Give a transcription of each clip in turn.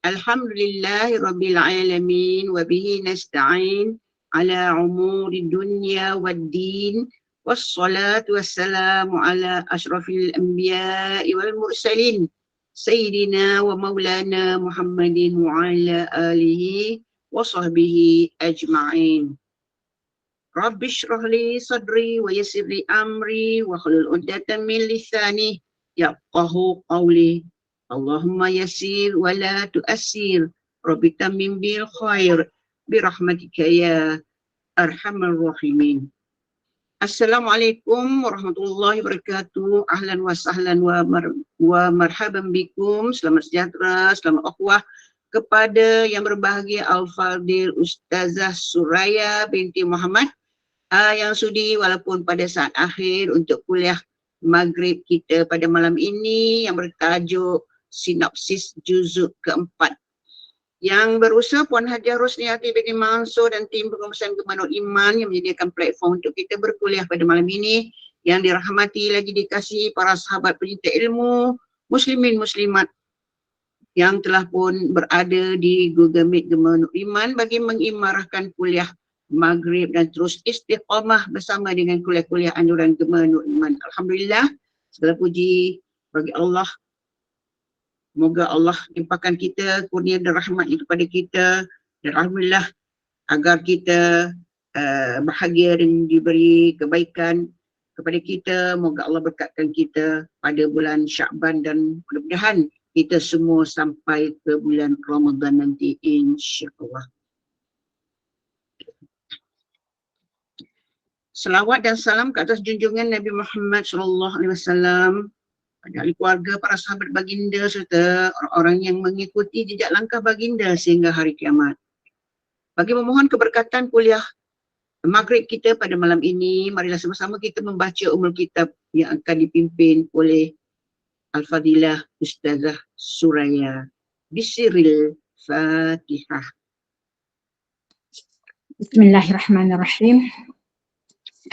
Alhamdulillahi Rabbil Alamin wa bihi nasta'in ala umuri dunya wad din wassalatu wassalamu ala ashrafil anbiya'i wal mursalin Sayyidina wa maulana Muhammadin wa ala alihi wa sahbihi ajma'in. Rabbi shrah li sadri wa yassir li amri wa hlul 'uqdatam min lisani yafqahu qawli. Allahumma yassir wa la tu'assir. Rabbi tammim bil khair bi rahmatika ya arhamar rahimin. Assalamualaikum warahmatullahi wabarakatuh. Ahlan wa sahlan wa marhaban bikum. Selamat sejahtera, selamat ukhwah kepada yang berbahagia Al-Fadil Ustazah Suraya binti Muhammad yang sudi walaupun pada saat akhir untuk kuliah maghrib kita pada malam ini yang bertajuk sinopsis juzuk keempat. Yang berusaha Puan Hajiah Rosniati binti Mansur dan tim pengurusan Gemanul Iman yang menyediakan platform untuk kita berkuliah pada malam ini, yang dirahmati lagi dikasihi para sahabat penyinta ilmu, muslimin muslimat yang telah pun berada di Google Meet Gemanul Iman bagi mengimarahkan kuliah maghrib dan terus istiqamah bersama dengan kuliah-kuliah anjuran Gemanul Iman. Alhamdulillah, segala puji bagi Allah. Semoga Allah limpahkan kita kurnia dan rahmat itu kepada kita, dan alhamdulillah agar kita bahagia dan diberi kebaikan kepada kita. Moga Allah berkatkan kita pada bulan Sya'ban dan mudah-mudahan kita semua sampai ke bulan Ramadan nanti, insya-Allah. Selawat dan salam ke atas junjungan Nabi Muhammad SAW, pada ahli keluarga, para sahabat baginda serta orang-orang yang mengikuti jejak langkah baginda sehingga hari kiamat. Bagi memohon keberkatan kuliah maghrib kita pada malam ini, marilah sama-sama kita membaca Ummul Kitab yang akan dipimpin oleh Al-Fadilah Ustazah Suraya. Bisiril Fatihah. Bismillahirrahmanirrahim.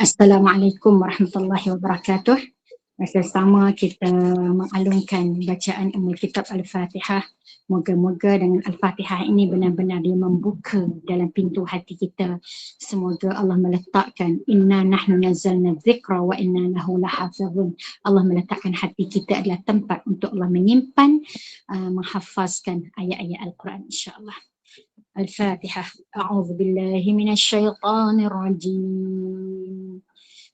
Assalamualaikum warahmatullahi wabarakatuh. Bersama kita mengalungkan bacaan Ummul Kitab Al-Fatihah. Moga-moga dengan Al-Fatihah ini benar-benar dia membuka dalam pintu hati kita. Semoga Allah meletakkan inna nahnu nazzalna dzikra wa inna lahu lahafizun. Allah meletakkan hati kita adalah tempat untuk Allah menyimpan, menghafazkan ayat-ayat Al-Quran, insya-Allah. Al-Fatihah. A'udzu billahi minasyaitonir rajim.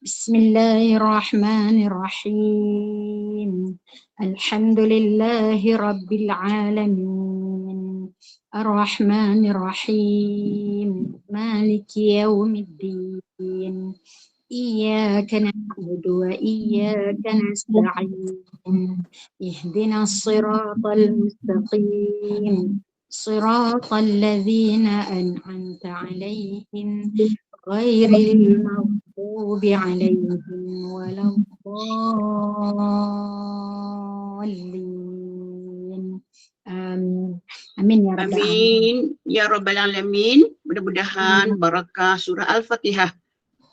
Bismillahirrahmanirrahim. Alhamdulillahi rabbil alamin. Ar-Rahmanir-Rahim. Maliki yaumiddin. Iyyaka na'budu wa iyyaka nasta'in. Ihdinas siratal mustaqim. Siratal ladzina an'amta 'alaihim ghairil maghdubi 'alaihim waladdallin. Amin ya rabbal alamin. Amin ya rabbal alamin. Mudah-mudahan barakah surah Al-Fatihah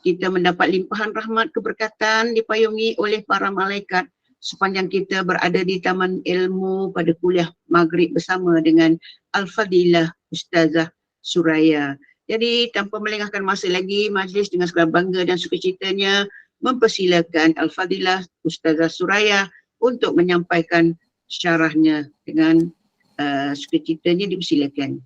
kita mendapat limpahan rahmat keberkatan dipayungi oleh para malaikat sepanjang kita berada di taman ilmu pada kuliah maghrib bersama dengan Al-Fadilah Ustazah Suraya. Jadi tanpa melengahkan masa lagi, majlis dengan segala bangga dan sukacitanya mempersilakan Al-Fadilah Ustazah Suraya untuk menyampaikan syarahnya. Dengan sukacitanya dipersilakan.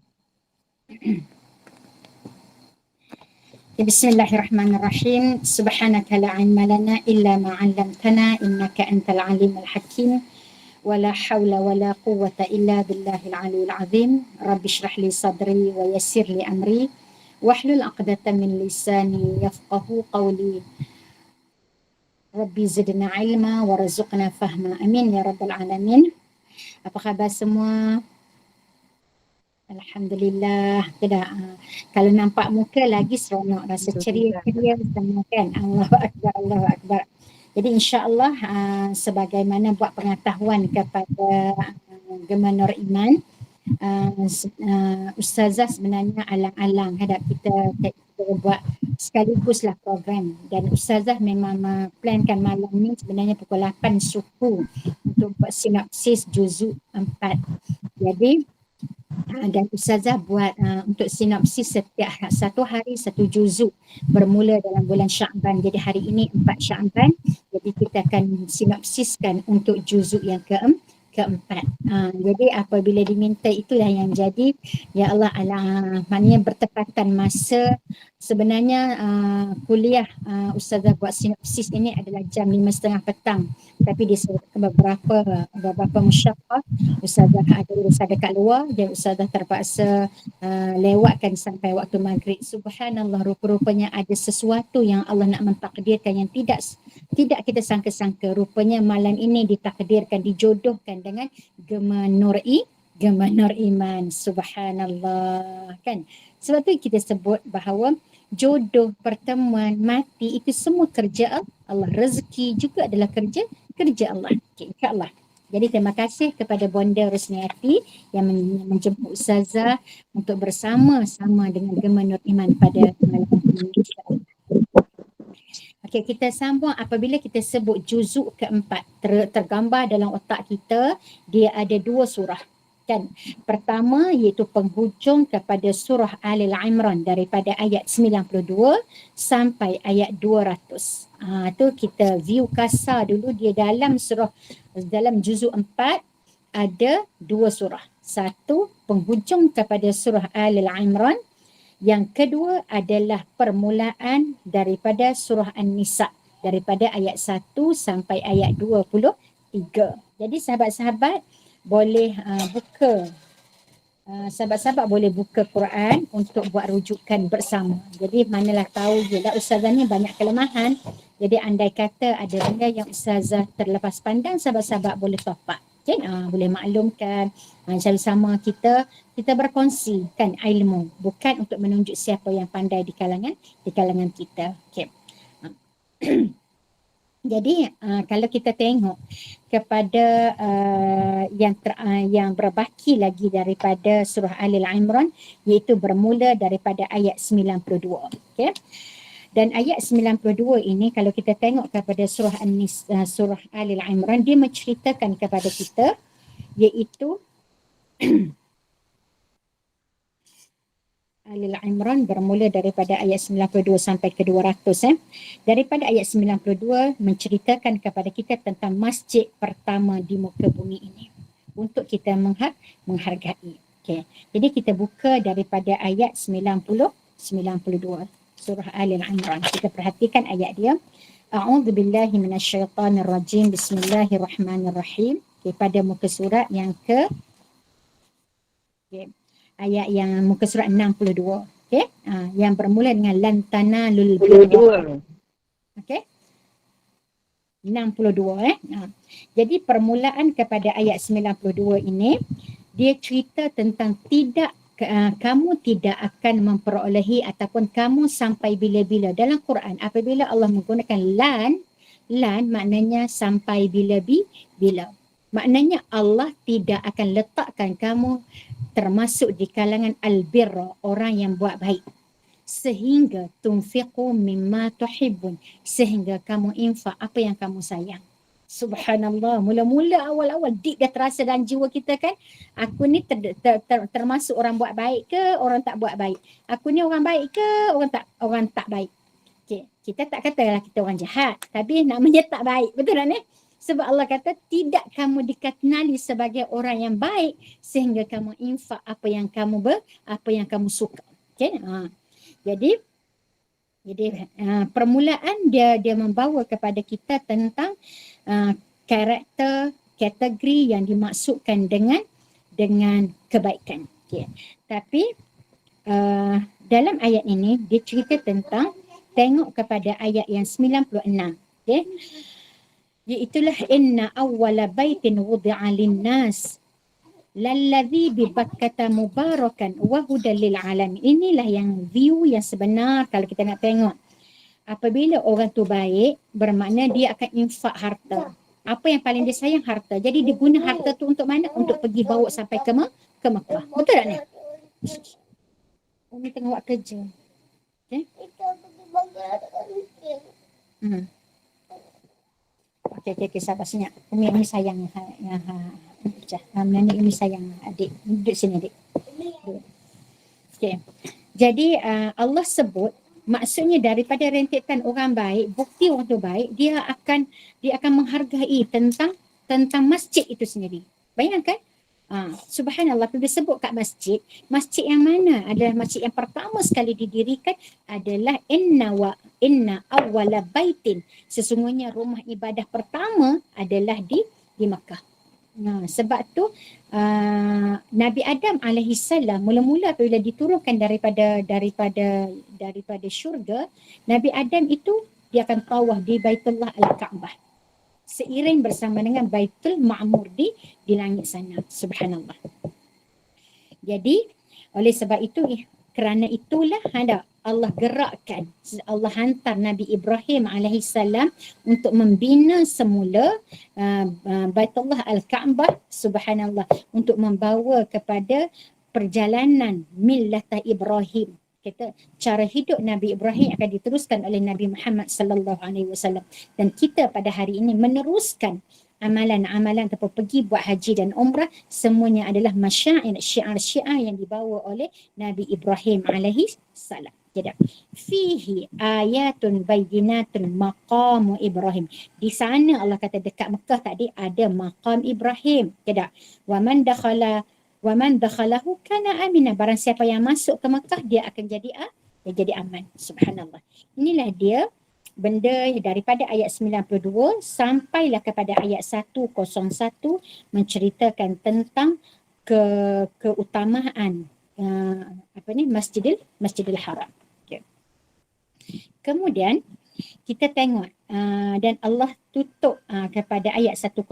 Bismillahirrahmanirrahim. Subhanaka la ilma lana illa ma 'allamtana innaka antal alimul hakim. Wala hawla wala quwwata illa billahil aliyyil azim. Rabbi shrah li sadri wa yassir li amri wahlul 'uqdatam min lisani yafqahu qawli. Rabbi zidna ilma warzuqna fahma. Amin ya rabbal alamin. Apa khabar semua? Alhamdulillah. Kalau nampak muka lagi seronok, rasa ceria-ceria sama kan. Allahu Akbar, Allahu Akbar. Jadi insya-Allah sebagaimana buat pengetahuan kepada Gemanul Iman, Ustazah sebenarnya alang-alang hadap kita buat sekaliguslah program, dan Ustazah memang plankan malam ni sebenarnya pukul 8 suku untuk buat sinopsis juzuk 4. Jadi Dan Ustazah buat untuk sinopsis setiap satu hari satu juzuk bermula dalam bulan Sya'ban. Jadi hari ini 4 Sya'ban. Jadi kita akan sinopsiskan untuk juzuk yang keempat. Jadi apabila diminta itulah yang jadi. Ya Allah, maknanya bertepatan masa sebenarnya kuliah Ustazah buat sinopsis ini adalah jam 5:30 petang. Tapi disebabkan beberapa musyaqqah, Ustazah ada urusan dekat luar dan Ustazah terpaksa lewatkan sampai waktu maghrib. Subhanallah, rupa-rupanya ada sesuatu yang Allah nak mentakdirkan yang tidak kita sangka-sangka. Rupanya malam ini ditakdirkan, dijodohkan dengan Gema Nur Iman. Subhanallah, kan? Sebab tu kita sebut bahawa jodoh, pertemuan, mati itu semua kerja Allah. Rezeki juga adalah kerja Allah. Okay, insyaAllah. Jadi terima kasih kepada Bonda Rosniati yang menjemput Ustazah untuk bersama-sama dengan Gema Nur Iman pada malam ini. Okey, kita sambung. Apabila kita sebut juzuk keempat, tergambar dalam otak kita, dia ada 2 surah. Kan? Pertama iaitu penghujung kepada surah Al-Imran daripada ayat 92 sampai ayat 200. Tu kita view kasar dulu. Dia dalam juzuk 4 ada 2 surah. Satu penghujung kepada surah Al-Imran. Yang kedua adalah permulaan daripada surah An-Nisa daripada ayat 1 sampai ayat 23. Jadi sahabat-sahabat boleh sahabat-sahabat boleh buka Quran untuk buat rujukan bersama. Jadi manalah tahu je lah Ustazah ni banyak kelemahan. Jadi andai kata ada benda yang Ustazah terlepas pandang, sahabat-sahabat boleh top up. Okay? Boleh maklumkan sama-sama kita berkongsi kan ilmu, bukan untuk menunjuk siapa yang pandai di kalangan kita. Okay. Jadi kalau kita tengok kepada yang berbaki lagi daripada surah Al-Imran, iaitu bermula daripada ayat 92. Okay. Dan ayat 92 ini kalau kita tengok kepada surah Al-Imran, dia menceritakan kepada kita iaitu Al-Imran bermula daripada ayat 92 sampai ke 200. Daripada ayat 92 menceritakan kepada kita tentang masjid pertama di muka bumi ini untuk kita menghargai. Okay. Jadi kita buka daripada ayat 92 surah Al-Imran. Kita perhatikan ayat dia. A'udzubillahi minasyaitanirrajim. Bismillahirrahmanirrahim. Okay, pada muka surat yang ayat yang muka surat 62. Okey, yang bermula dengan lan tanalul birra. Okey. 62 Jadi permulaan kepada ayat 92 ini dia cerita tentang kamu tidak akan memperolehi ataupun kamu sampai bila-bila. Dalam Quran apabila Allah menggunakan lan maknanya sampai bila-bila. Maknanya Allah tidak akan letakkan kamu termasuk di kalangan al-birra, orang yang buat baik, sehingga tunfiqu mimma tuhibbun, sehingga kamu infak apa yang kamu sayang. Subhanallah, mula-mula awal-awal deep dah terasa dalam jiwa kita kan, aku ni termasuk orang buat baik ke orang tak buat baik, aku ni orang baik ke orang tak baik. Okay. Kita tak katalah kita orang jahat, tapi namanya tak baik, betul tak ni? Sebab Allah kata tidak kamu dikenali sebagai orang yang baik sehingga kamu infak apa yang kamu suka. Okay? Jadi permulaan dia membawa kepada kita tentang kategori yang dimaksudkan dengan kebaikan. Okay. Tapi dalam ayat ini dia cerita tentang, tengok kepada ayat yang 96. Okay. Iaitulah inna awwala baitin wudi'a lin-nas lalladzi bi Bakkata mubarakan wa hudan lil alamin. Inilah yang view yang sebenar kalau kita nak tengok. Apabila orang tu baik, bermakna dia akan infak harta. Apa yang paling dia sayang? Harta. Jadi dia guna harta tu untuk mana? Untuk pergi bawa sampai ke Mekah. Betul tak ni? Umi tengah buat kerja. Okay? Okay, sabar senyap. Umi sayang. Nenek ini sayang adik. Duduk sini adik. Okay. Jadi Allah sebut maksudnya daripada rentetan orang baik, bukti orang tu baik, dia akan menghargai tentang masjid itu sendiri. Bayangkan, subhanallah, bila sebut kat masjid yang mana adalah masjid yang pertama sekali didirikan adalah inna awwala baitin, sesungguhnya rumah ibadah pertama adalah di Makkah. Sebab tu Nabi Adam alaihi salam mula-mula apabila diturunkan daripada syurga, Nabi Adam itu dia akan tawaf di Baitullah Al-Kaabah seiring bersama dengan Baitul Ma'mur di langit sana. Subhanallah. Jadi oleh sebab itu, kerana itulah Allah gerakkan, Allah hantar Nabi Ibrahim alaihissalam untuk membina semula Baitullah Al-Kaabah, subhanallah, untuk membawa kepada perjalanan millatah Ibrahim. Kita cara hidup Nabi Ibrahim akan diteruskan oleh Nabi Muhammad sallallahu alaihi wasallam, dan kita pada hari ini meneruskan amalan-amalan ataupun pergi buat haji dan umrah, semuanya adalah syiar-syiar yang dibawa oleh Nabi Ibrahim alaihi salam. Jadi fihi ayatun bayyinatun maqam Ibrahim. Di sana Allah kata dekat Mekah tadi ada maqam Ibrahim. Jadi wa man dakhalahu kana amina. Barang siapa yang masuk ke Mekah dia akan jadi aman. Subhanallah. Inilah dia benda daripada ayat 92 sampailah kepada ayat 101 menceritakan tentang keutamaan Masjidil Haram. Okay. Kemudian kita tengok dan Allah tutup kepada ayat 102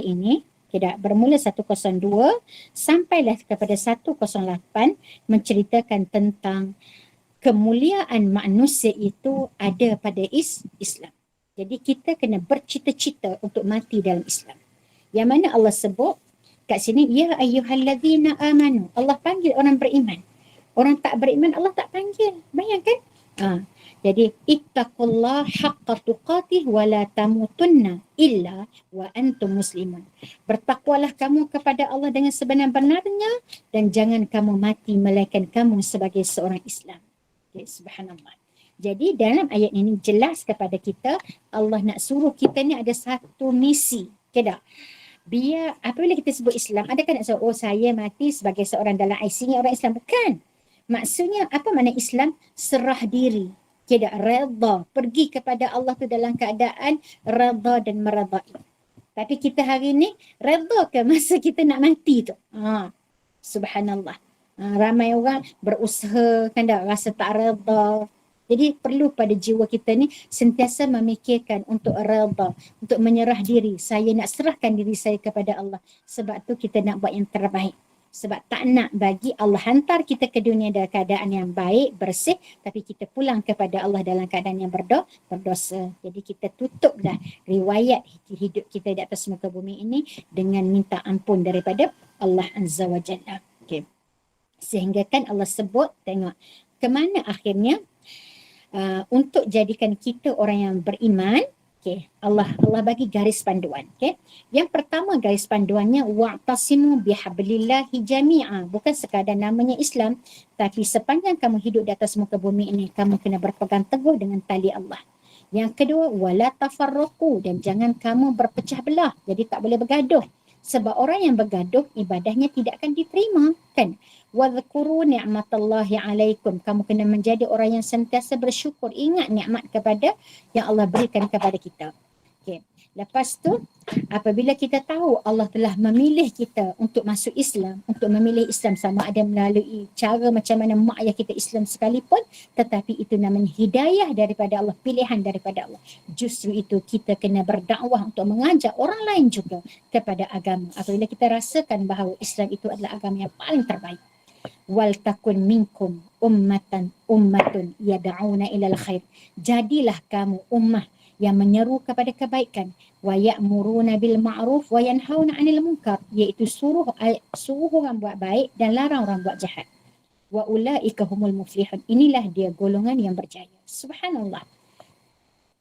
ini. Tidak bermula 102 sampailah kepada 108 menceritakan tentang kemuliaan manusia itu ada pada Islam. Jadi kita kena bercita-cita untuk mati dalam Islam. Yang mana Allah sebut kat sini, ya ayyuhallazina amanu. Allah panggil orang beriman. Orang tak beriman Allah tak panggil. Bayangkan? Jadi ittaqullah haqqa tuqatih wa la tamutunna illa wa antum muslimun. Bertakwalah kamu kepada Allah dengan sebenar-benarnya dan jangan kamu mati melainkan kamu sebagai seorang Islam. Okay, subhanallah. Jadi dalam ayat ini jelas kepada kita Allah nak suruh kita ni ada satu misi. Tidak? Biar apabila kita sebut Islam, adakah nak sebut saya mati sebagai seorang dalam IC orang Islam? Bukan. Maksudnya apa makna Islam? Serah diri. Tidak redha, pergi kepada Allah tu dalam keadaan redha dan meredai. Tapi kita hari ni redha ke masa kita nak mati tu? Subhanallah. Ramai orang berusaha kan tak rasa tak redha. Jadi perlu pada jiwa kita ni sentiasa memikirkan untuk redha, untuk menyerah diri. Saya nak serahkan diri saya kepada Allah. Sebab tu kita nak buat yang terbaik. Sebab tak nak bagi Allah hantar kita ke dunia dalam keadaan yang baik, bersih, tapi kita pulang kepada Allah dalam keadaan yang berdosa. Jadi kita tutup dah riwayat hidup kita di atas muka bumi ini dengan minta ampun daripada Allah Azza wa Jalla. Okay. Sehingga kan Allah sebut, tengok ke mana akhirnya untuk jadikan kita orang yang beriman. Okay. Allah bagi garis panduan. Okay. Yang pertama garis panduannya wa'tasimu bihablillahi jami'a. Bukan sekadar namanya Islam, tapi sepanjang kamu hidup di atas muka bumi ini, kamu kena berpegang teguh dengan tali Allah. Yang kedua, wala tafarraqu, dan jangan kamu berpecah belah. Jadi tak boleh bergaduh. Sebab orang yang bergaduh ibadahnya tidak akan diterima, kan? Wadhkuru ni'matallahi alaikum. Kamu kena menjadi orang yang sentiasa bersyukur. Ingat nikmat kepada yang Allah berikan kepada kita. Okay. Lepas tu, apabila kita tahu Allah telah memilih kita untuk masuk Islam, untuk memilih Islam sama ada melalui cara macam mana mak ayah kita Islam sekalipun, tetapi itu namanya hidayah daripada Allah, pilihan daripada Allah. Justru itu kita kena berdakwah untuk mengajak orang lain juga kepada agama. Apabila kita rasakan bahawa Islam itu adalah agama yang paling terbaik. Wal takun minkum ummatun yad'una ilal khair. Jadilah kamu ummah yang menyeru kepada kebaikan, wa ya'muruna bil ma'ruf wa yanhauna 'anil munkar, iaitu suruh orang buat baik dan larang orang buat jahat. Wa ulaika humul muflihun. Inilah dia golongan yang berjaya. Subhanallah.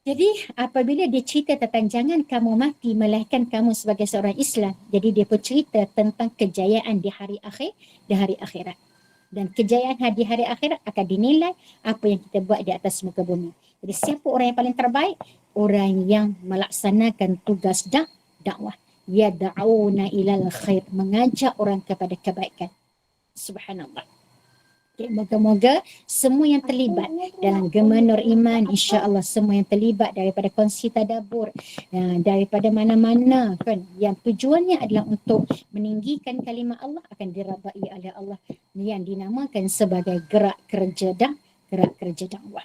Jadi apabila dia cerita tentang jangan kamu mati melainkan kamu sebagai seorang Islam, jadi dia pun cerita tentang kejayaan di hari akhir, di hari akhirat. Dan kejayaan di hari akhirat akan dinilai apa yang kita buat di atas muka bumi. Jadi siapa orang yang paling terbaik? Orang yang melaksanakan tugas dakwah. Yad'una ilal khair, mengajak orang kepada kebaikan. Subhanallah. Okay, moga-moga semua yang terlibat dalam Gema Nur Iman, insya-Allah semua yang terlibat daripada kongsi tadabbur, daripada mana-mana kan, yang tujuannya adalah untuk meninggikan kalimah Allah akan dirabai oleh Allah, yang dinamakan sebagai gerak kerja dakwah.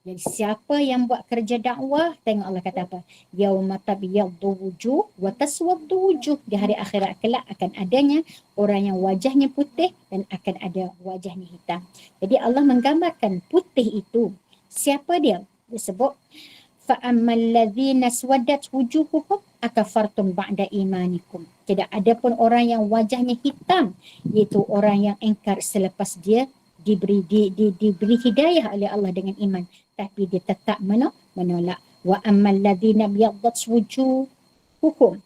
Jadi siapa yang buat kerja dakwah, tengok Allah kata apa? Yauma tabyaddu wujuh wa taswaddu wujuh. Di hari akhirat kelak akan adanya orang yang wajahnya putih dan akan ada wajahnya hitam. Jadi Allah menggambarkan putih itu. Siapa dia? Dia sebut fa ammal ladzina swaddat wujuhuhum akafartum ba'da imanikum. Tidak ada pun orang yang wajahnya hitam, iaitu orang yang engkar selepas dia diberi hidayah oleh Allah dengan iman, tapi dia tetap menolak. Wa ammal ladzina biyaddat wujuhuhum,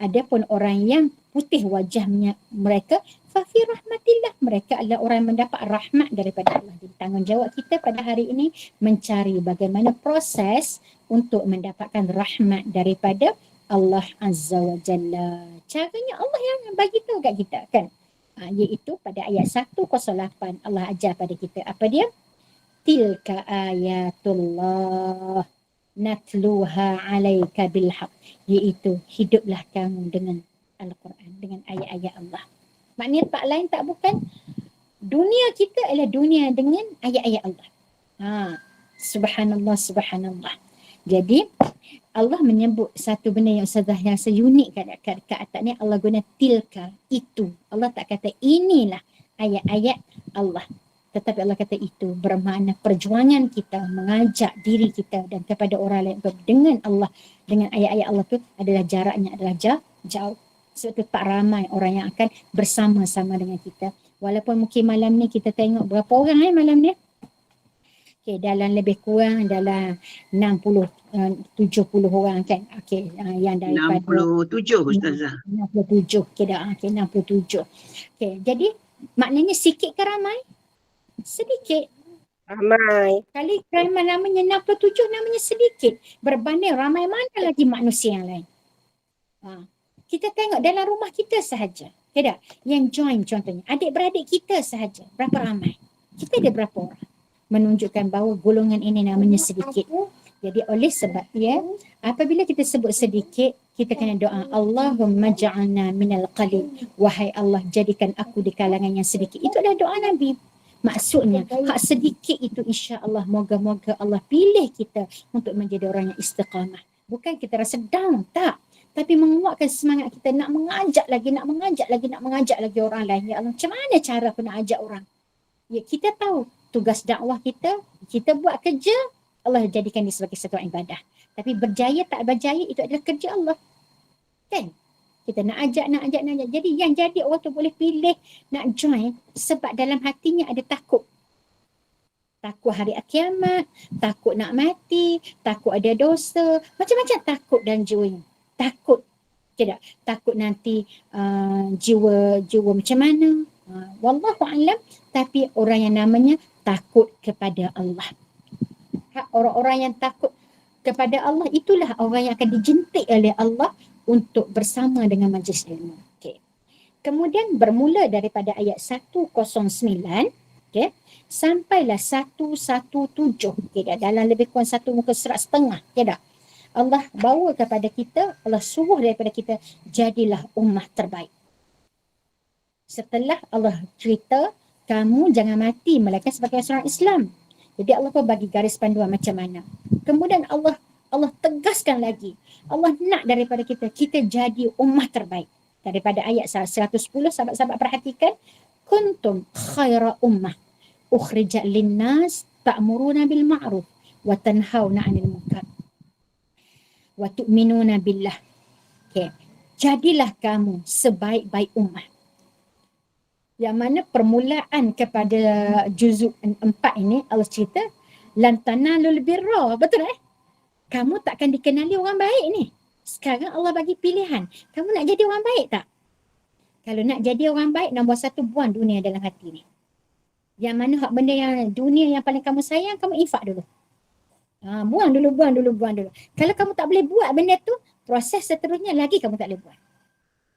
adapun orang yang putih wajahnya mereka, fa fi rahmatillah, mereka adalah orang yang mendapat rahmat daripada Allah. Jadi tanggungjawab kita pada hari ini mencari bagaimana proses untuk mendapatkan rahmat daripada Allah Azza wa Jalla. Caranya Allah yang bagi tahu kat kita kan. Iaitu pada ayat 108 Allah ajar pada kita apa dia? Tilka ayatullah natluha alaika bilhaq, iaitu hiduplah kamu dengan Al-Quran, dengan ayat-ayat Allah. Maknanya tak lain tak bukan, dunia kita adalah dunia dengan ayat-ayat Allah. Subhanallah, subhanallah. Jadi Allah menyebut satu benda yang Ustazah yang unik kat atas ni, Allah guna tilka, itu. Allah tak kata inilah ayat-ayat Allah. Tetapi Allah kata itu bermakna perjuangan kita mengajak diri kita dan kepada orang lain dengan Allah, dengan ayat-ayat Allah tu adalah jaraknya adalah jauh. Sebab tu tak ramai orang yang akan bersama-sama dengan kita. Walaupun mungkin malam ni kita tengok berapa orang malam ni? Okay, dalam lebih kurang dalam 60, 70 orang kan. Okay, yang daripada 67 Ustazah. 67, okay, 67. Okay, jadi maknanya sikit ke ramai? Sedikit. Ramai. Kali ramai namanya 67 namanya sedikit. Berbanding ramai mana lagi manusia yang lain. Kita tengok dalam rumah kita sahaja. Tidak? Yang join contohnya. Adik-beradik kita sahaja. Berapa ramai? Kita ada berapa orang? Menunjukkan bahawa golongan ini namanya sedikit. Jadi oleh sebab apabila kita sebut sedikit, kita kena doa, Allahumma ja'alna minal qalil. Wahai Allah, jadikan aku di kalangan yang sedikit. Itu adalah doa Nabi. Maksudnya, hak sedikit itu insya-Allah moga-moga Allah pilih kita untuk menjadi orang yang istiqamah. Bukan kita rasa down, tak. Tapi menguatkan semangat kita nak mengajak lagi orang lain. Ya Allah, macam mana cara aku nak ajak orang? Ya, kita tahu tugas dakwah kita buat kerja, Allah jadikan dia sebagai satu ibadah. Tapi berjaya tak berjaya itu adalah kerja Allah. Kan? Kita nak ajak. Jadi yang jadi orang tu boleh pilih nak join sebab dalam hatinya ada takut. Takut hari kiamat, takut nak mati, takut ada dosa, macam-macam takut dan jiwa. Takut. Tidak, takut nanti jiwa macam mana. Wallahu a'lam. Tapi orang yang namanya takut kepada Allah. Orang-orang yang takut kepada Allah itulah orang yang akan dijentik oleh Allah untuk bersama dengan majlis ilmu. Okay. Kemudian bermula daripada ayat 109, okay, sampailah 117. Okay, dalam lebih kurang satu muka surat setengah. Okay, dah? Allah bawa kepada kita, Allah suruh daripada kita, jadilah ummah terbaik. Setelah Allah cerita, kamu jangan mati melainkan sebagai seorang Islam. Jadi Allah pun bagi garis panduan macam mana. Kemudian Allah tegaskan lagi. Allah nak daripada kita jadi ummah terbaik. Daripada ayat 110, sahabat-sahabat perhatikan. Kuntum khaira ummah ukhrijat linnas ta'muruna bil ma'ruf wa tanhauna 'anil munkar wa tu'minuna billah. Okay. Jadilah kamu sebaik-baik ummah. Yang mana permulaan kepada juzuk 4 ini Allah cerita lan tanalul birra, betul kamu takkan dikenali orang baik ni. Sekarang Allah bagi pilihan. Kamu nak jadi orang baik tak? Kalau nak jadi orang baik, nombor satu, buang dunia dalam hati ni. Yang mana hak benda yang dunia yang paling kamu sayang, kamu infak dulu. Buang dulu. Kalau kamu tak boleh buat benda tu, proses seterusnya lagi kamu tak boleh buat.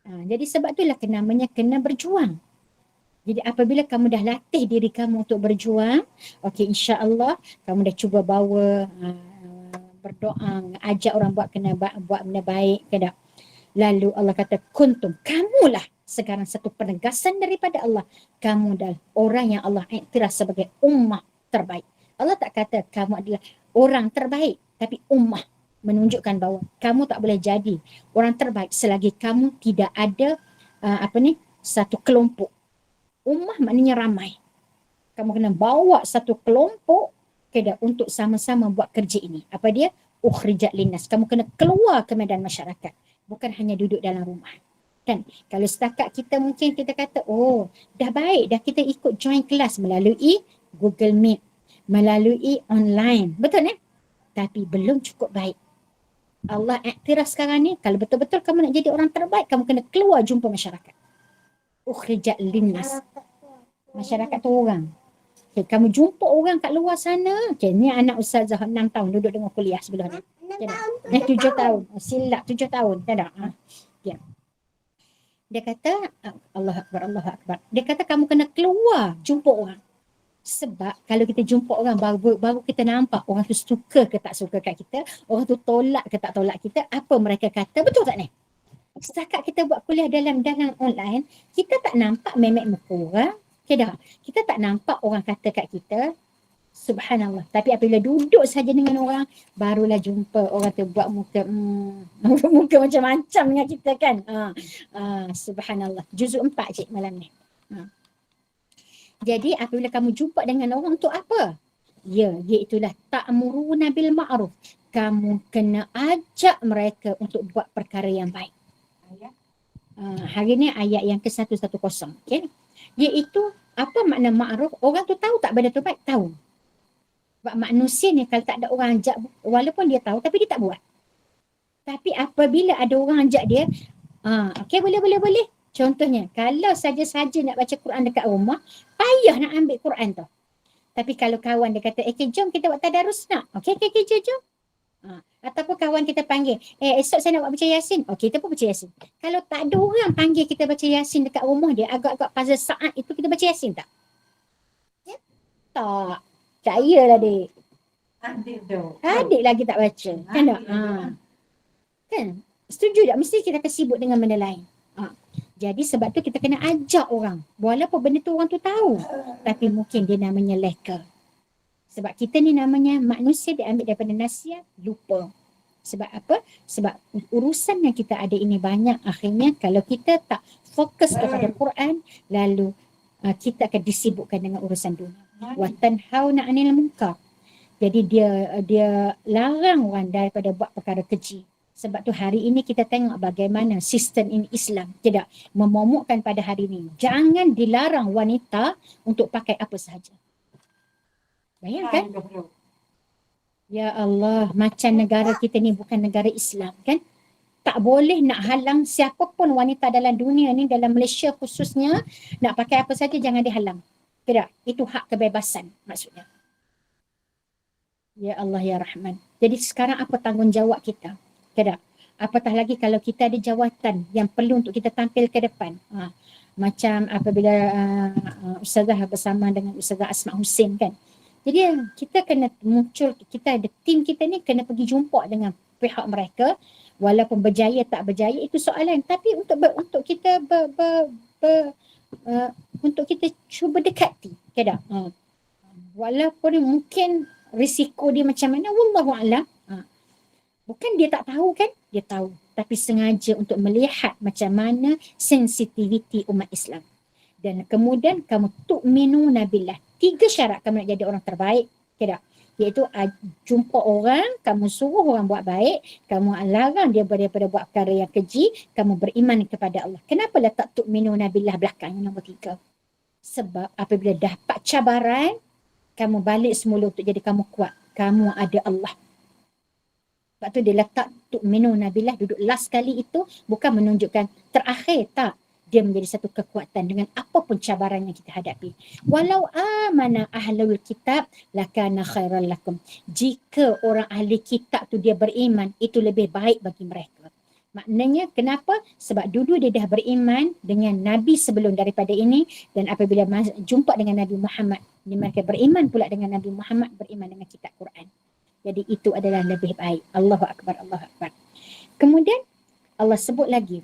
Jadi sebab itulah namanya kena berjuang. Jadi apabila kamu dah latih diri kamu untuk berjuang, okey, insya-Allah kamu dah cuba bawa, berdoa, ajak orang buat benda baik ke tak? Lalu Allah kata kuntum, kamulah sekarang satu penegasan daripada Allah. Kamu adalah orang yang Allah iktiraf sebagai ummah terbaik. Allah tak kata kamu adalah orang terbaik, tapi ummah, menunjukkan bahawa kamu tak boleh jadi orang terbaik selagi kamu tidak ada satu kelompok. Ummah maknanya ramai. Kamu kena bawa satu kelompok untuk sama-sama buat kerja ini. Apa dia? Ukhrijat linnas. Kamu kena keluar ke medan masyarakat. Bukan hanya duduk dalam rumah. Kan? Kalau setakat kita mungkin kita kata, oh dah baik, dah kita ikut join kelas melalui Google Meet, melalui online. Betul kan? Tapi belum cukup baik. Allah iktiraf sekarang ni, kalau betul-betul kamu nak jadi orang terbaik, kamu kena keluar jumpa masyarakat. Ukhrijat linnas. Masyarakat tu orang. Okay, kamu jumpa orang kat luar sana. Okay, ni anak Ustazah 6 tahun duduk dengan kuliah sebelah ni. 7 tahun. Silap 7 tahun. Tak ada. Okay. Dia kata, Allah Akbar. Dia kata kamu kena keluar jumpa orang. Sebab kalau kita jumpa orang baru kita nampak orang tu suka ke tak suka kat kita, orang tu tolak ke tak tolak kita, apa mereka kata, betul tak ni? Setakat kita buat kuliah dalam online, kita tak nampak memek muka orang. Kita tak nampak orang kata kat kita, subhanallah. Tapi apabila duduk saja dengan orang, barulah jumpa orang tu buat muka muka macam-macam dengan kita kan. Subhanallah. Juzuk 4 cik malam ni. Jadi apabila kamu jumpa dengan orang, untuk apa? Ya, iaitulah ta'muruna bil ma'ruf. Kamu kena ajak mereka untuk buat perkara yang baik. Hari ni ayat yang ke-110. Okay? Iaitu apa makna ma'ruf? Orang tu tahu tak benda tu baik? Tahu. Sebab manusia ni kalau tak ada orang ajak, walaupun dia tahu tapi dia tak buat. Tapi apabila ada orang ajak dia, okay, boleh. Contohnya, kalau saja-saja nak baca Quran dekat rumah, payah nak ambil Quran tu. Tapi kalau kawan dia kata, jom kita buat tadarus nak. Okay, jom. Ataupun kawan kita panggil, esok saya nak buat baca Yasin. Okay, kita pun baca Yasin. Kalau tak ada orang panggil kita baca Yasin dekat rumah dia, agak-agak pada saat itu kita baca Yasin tak? Ya? Tak. Percayalah dek. Adik lagi tak baca. Kan tak? Kan? Setuju tak? Mesti kita akan sibuk dengan benda lain. Jadi sebab tu kita kena ajak orang. Walaupun benda tu orang tu tahu. Tapi mungkin dia namanya leka. Sebab kita ni namanya manusia, diambil daripada nasihat, lupa. Sebab apa? Sebab urusan yang kita ada ini banyak. Akhirnya kalau kita tak fokus kepada Quran, lalu kita akan disibukkan dengan urusan dunia. Wa tanhauna 'anil munkar. Jadi dia larang orang daripada buat perkara keji. Sebab tu hari ini kita tengok bagaimana sistem ini Islam tidak memomokkan pada hari ini. Jangan dilarang wanita untuk pakai apa sahaja. Bayangkan. Ya Allah, macam negara kita ni bukan negara Islam kan? Tak boleh nak halang siapapun wanita dalam dunia ni, dalam Malaysia khususnya, nak pakai apa saja jangan dihalang. Tidak, itu hak kebebasan maksudnya. Ya Allah ya Rahman. Jadi sekarang apa tanggungjawab kita? Tidak. Apatah lagi kalau kita ada jawatan yang perlu untuk kita tampil ke depan. Macam apabila Ustazah bersama dengan Ustazah Asma Hussein kan. Jadi kita kena muncul, kita ada tim kita ni kena pergi jumpa dengan pihak mereka, walaupun berjaya tak berjaya itu soalan, tapi untuk kita untuk kita cuba dekati, tak? Walaupun mungkin risiko dia macam mana, wallahu a'lam. Bukan dia tak tahu kan, dia tahu, tapi sengaja untuk melihat macam mana sensitiviti umat Islam. Dan kemudian kamu tu'minuna billah. 3 syarat kamu nak jadi orang terbaik, tidak? Iaitu jumpa orang, kamu suruh orang buat baik, kamu larang dia daripada buat perkara yang keji, kamu beriman kepada Allah. Kenapa letak tu'minuna billah belakang yang nombor 3? Sebab apabila dapat cabaran, kamu balik semula untuk jadi kamu kuat. Kamu ada Allah. Sebab tu dia letak tu'minuna billah duduk last kali itu bukan menunjukkan terakhir, tak. Dia menjadi satu kekuatan dengan apapun cabaran yang kita hadapi. Walau amana ahlul kitab lakana khairan lakum. Jika orang ahli kitab tu dia beriman, itu lebih baik bagi mereka. Maknanya kenapa? Sebab dulu dia dah beriman dengan Nabi sebelum daripada ini, dan apabila jumpa dengan Nabi Muhammad, mereka beriman pula dengan Nabi Muhammad, beriman dengan kitab Quran. Jadi itu adalah lebih baik. Allahu Akbar, Allahu Akbar. Kemudian Allah sebut lagi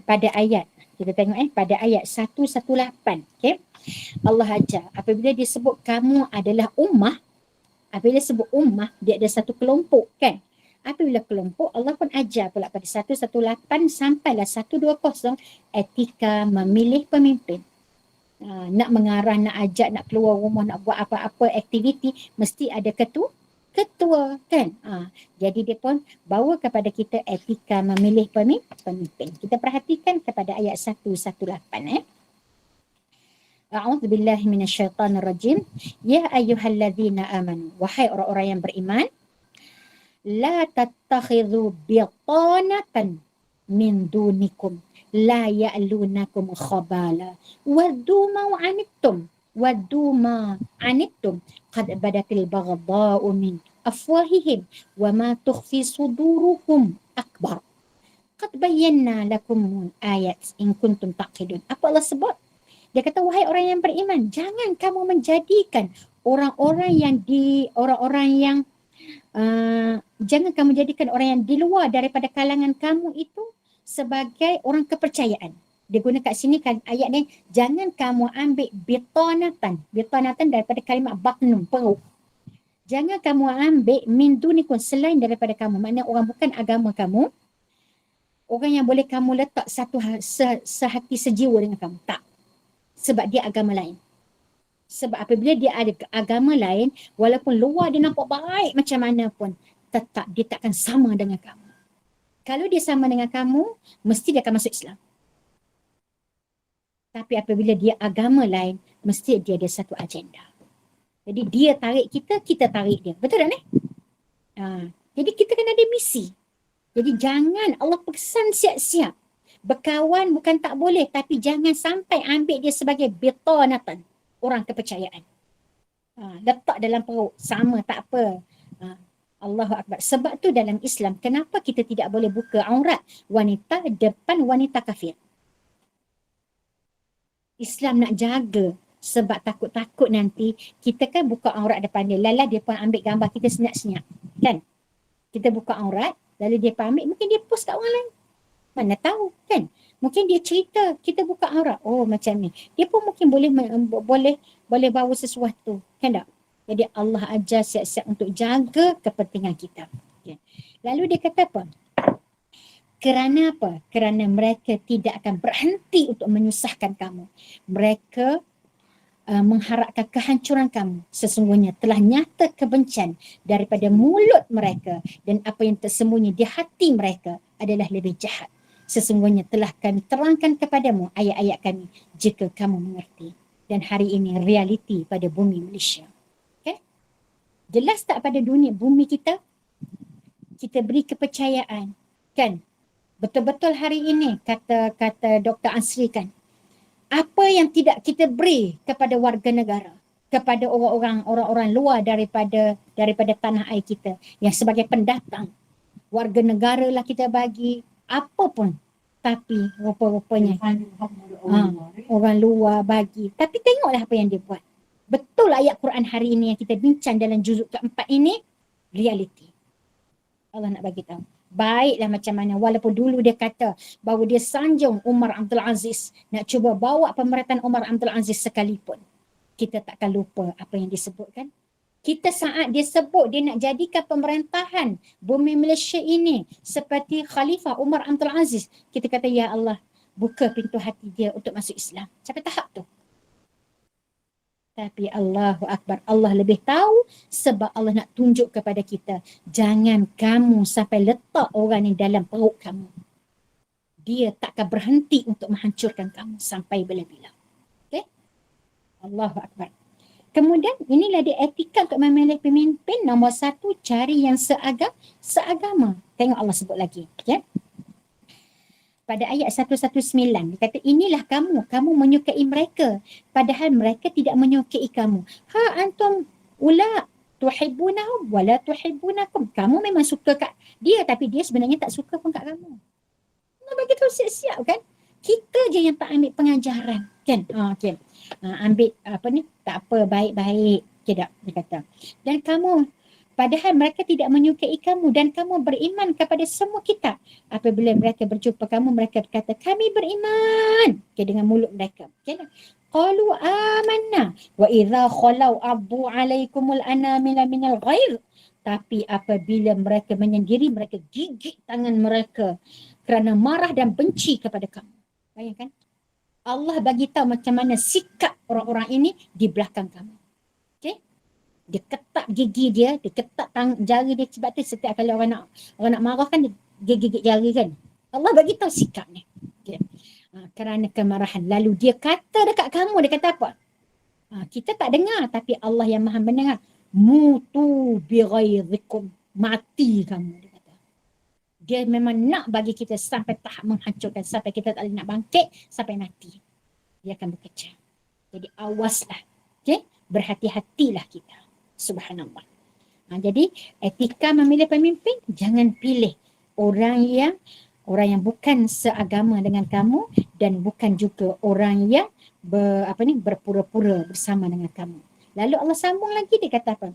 pada ayat, kita tengok pada ayat 118. Okay? Allah ajar apabila dia sebut kamu adalah ummah, apabila sebut ummah, dia ada satu kelompok kan. Apabila kelompok, Allah pun ajar pula pada 118 sampailah 120 etika memilih pemimpin. Nak mengarah, nak ajak, nak keluar rumah, nak buat apa-apa aktiviti, mesti ada ketua kan. Jadi dia pun bawa kepada kita etika memilih pemimpin. Kita perhatikan kepada ayat 118. A'udzu billahi minasyaitonir rajim. Ya ayyuhalladzina amanu, wahai orang-orang yang beriman, la tattakhidhu bitanatan min dunikum la ya'lunakum khabala waddu ma anittum qad badatil baghdha'u min afwahihim wa ma tukhfi suduruhum akbar qad bayyana lakum ayat in kuntum taqilun. Apa Allah sebut? Dia kata, wahai orang yang beriman, jangan kamu menjadikan orang-orang yang jangan kamu jadikan orang yang di luar daripada kalangan kamu itu sebagai orang kepercayaan. Dia guna kat sini kan ayat ni, jangan kamu ambil bitanatan daripada kalimat batnun, perut. Jangan kamu ambil min dunikum, selain daripada kamu, maknanya orang bukan agama kamu, orang yang boleh kamu letak satu sehati sejiwa dengan kamu, tak. Sebab dia agama lain. Sebab apabila dia ada agama lain, walaupun luar dia nampak baik macam mana pun, tetap dia takkan sama dengan kamu. Kalau dia sama dengan kamu, mesti dia akan masuk Islam. Tapi apabila dia agama lain, mesti dia ada satu agenda. Jadi dia tarik kita, kita tarik dia. Betul tak ni? Jadi kita kena ada misi. Jadi jangan, Allah pesan siap-siap. Berkawan bukan tak boleh, tapi jangan sampai ambil dia sebagai bitanatan, orang kepercayaan. Letak dalam perut, sama tak apa. Allahu Akbar. Sebab tu dalam Islam, kenapa kita tidak boleh buka aurat wanita depan wanita kafir? Islam nak jaga, sebab takut-takut nanti kita kan buka aurat depan dia, lala dia pun ambil gambar kita senyap-senyap. Kan? Kita buka aurat, lalu dia pun ambil, mungkin dia post kat orang lain. Mana tahu kan? Mungkin dia cerita, kita buka aurat, oh macam ni. Dia pun mungkin boleh bawa sesuatu, kan tak? Jadi Allah ajar siap-siap untuk jaga kepentingan kita. Okay. Lalu dia kata apa? Kerana apa? Kerana mereka tidak akan berhenti untuk menyusahkan kamu. Mereka mengharapkan kehancuran kamu. Sesungguhnya telah nyata kebencian daripada mulut mereka, dan apa yang tersembunyi di hati mereka adalah lebih jahat. Sesungguhnya telah kami terangkan kepadamu ayat-ayat kami jika kamu mengerti. Dan hari ini realiti pada bumi Malaysia. Okay? Jelas tak pada dunia bumi kita? Kita beri kepercayaan. Kan? Betul-betul hari ini kata Dr. Ansri kan, apa yang tidak kita beri kepada warga negara, kepada orang-orang luar daripada tanah air kita yang sebagai pendatang, warga negara lah kita bagi, apa pun, tapi rupa-rupanya orang luar bagi. Tapi tengoklah apa yang dia buat. Betul ayat Quran hari ini yang kita bincang dalam juzuk keempat ini, realiti. Allah nak bagi tahu. Baiklah macam mana, walaupun dulu dia kata bahawa dia sanjung Umar Abdul Aziz, nak cuba bawa pemerintahan Umar Abdul Aziz sekalipun, kita takkan lupa apa yang disebutkan. Kita saat dia sebut dia nak jadikan pemerintahan bumi Malaysia ini seperti Khalifah Umar Abdul Aziz, kita kata ya Allah, buka pintu hati dia untuk masuk Islam. Sampai tahap tu. Tapi Allahu Akbar, Allah lebih tahu, sebab Allah nak tunjuk kepada kita, jangan kamu sampai letak orang ni dalam perut kamu. Dia takkan berhenti untuk menghancurkan kamu sampai bila-bila. Okay? Allahu Akbar. Kemudian inilah dia etika untuk memilih pemimpin. Nombor 1, cari yang seagama. Tengok Allah sebut lagi. Ya. Pada ayat 119, dia kata inilah kamu menyukai mereka. Padahal mereka tidak menyukai kamu. Ha antum ula tuhibbunahum wala tuhibbunakum. Kamu memang suka kat dia tapi dia sebenarnya tak suka pun kat kamu. Nak bagi tahu siap-siap kan? Kita je yang tak ambil pengajaran. Kan? Okay. Ambil tak apa, baik-baik. Tidak, dia kata. Dan kamu, padahal mereka tidak menyukai kamu dan kamu beriman kepada semua kitab. Apabila mereka berjumpa kamu, mereka berkata, kami beriman. Okay, dengan mulut mereka. Okay. Qalu amanna wa idza khalau abu alaikumul anamila minal ghair. Tapi apabila mereka menyendiri, mereka gigit tangan mereka kerana marah dan benci kepada kamu. Bayangkan. Allah bagi tahu macam mana sikap orang-orang ini di belakang kamu. Okey? Dia ketak gigi dia ketak jari dia, sebab tu setiap kali orang nak marah kan dia gigit jari kan. Allah bagi tahu sikap ni. Okey. Kerana kemarahan. Lalu dia kata dekat kamu, dia kata apa? Kita tak dengar tapi Allah yang Maha mendengar. Mutu bi ghairikum. Mati kamu. Dia memang nak bagi kita sampai tahap menghancurkan, sampai kita tak boleh nak bangkit, sampai mati. Dia akan bekerja. Jadi awaslah. Okay? Berhati-hatilah kita. Subhanallah. Jadi etika memilih pemimpin, jangan pilih orang yang bukan seagama dengan kamu dan bukan juga orang yang berpura-pura bersama dengan kamu. Lalu Allah sambung lagi, dia kata apa?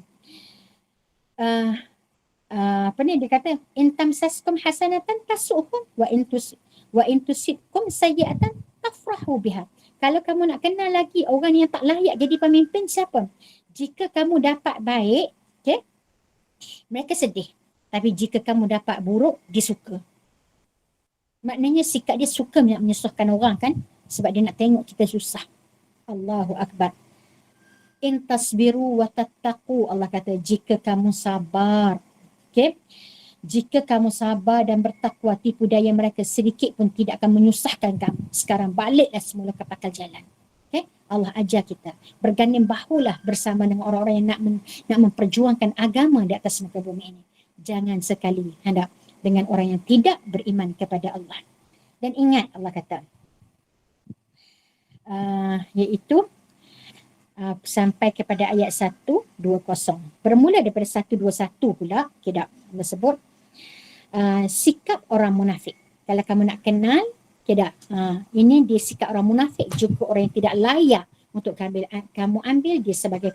Dia kata intam saskum hasanatan tasukum wa intusibkum sayyi'atan tafrahu biha. Kalau kamu nak kenal lagi orang yang tak layak jadi pemimpin siapa? Jika kamu dapat baik, okay, mereka sedih. Tapi jika kamu dapat buruk, dia suka. Maknanya sikap dia suka nak menyusahkan orang kan? Sebab dia nak tengok kita susah. Allahu Akbar. In tasbiru wa tattaqu, Allah kata jika kamu sabar. Okay. Jika kamu sabar dan bertakwa, tipu daya mereka sedikit pun tidak akan menyusahkan kamu. Sekarang baliklah semula ke pangkal jalan. Okay. Allah ajar kita berganding bahulah bersama dengan orang-orang yang nak memperjuangkan agama di atas muka bumi ini. Jangan sekali hendak dengan orang yang tidak beriman kepada Allah. Dan ingat Allah kata iaitu sampai kepada ayat 120. Bermula daripada 121 pula, kita Allah sebut sikap orang munafik. Kalau kamu nak kenal, ini dia sikap orang munafik, juga orang yang tidak layak untuk kamu ambil dia sebagai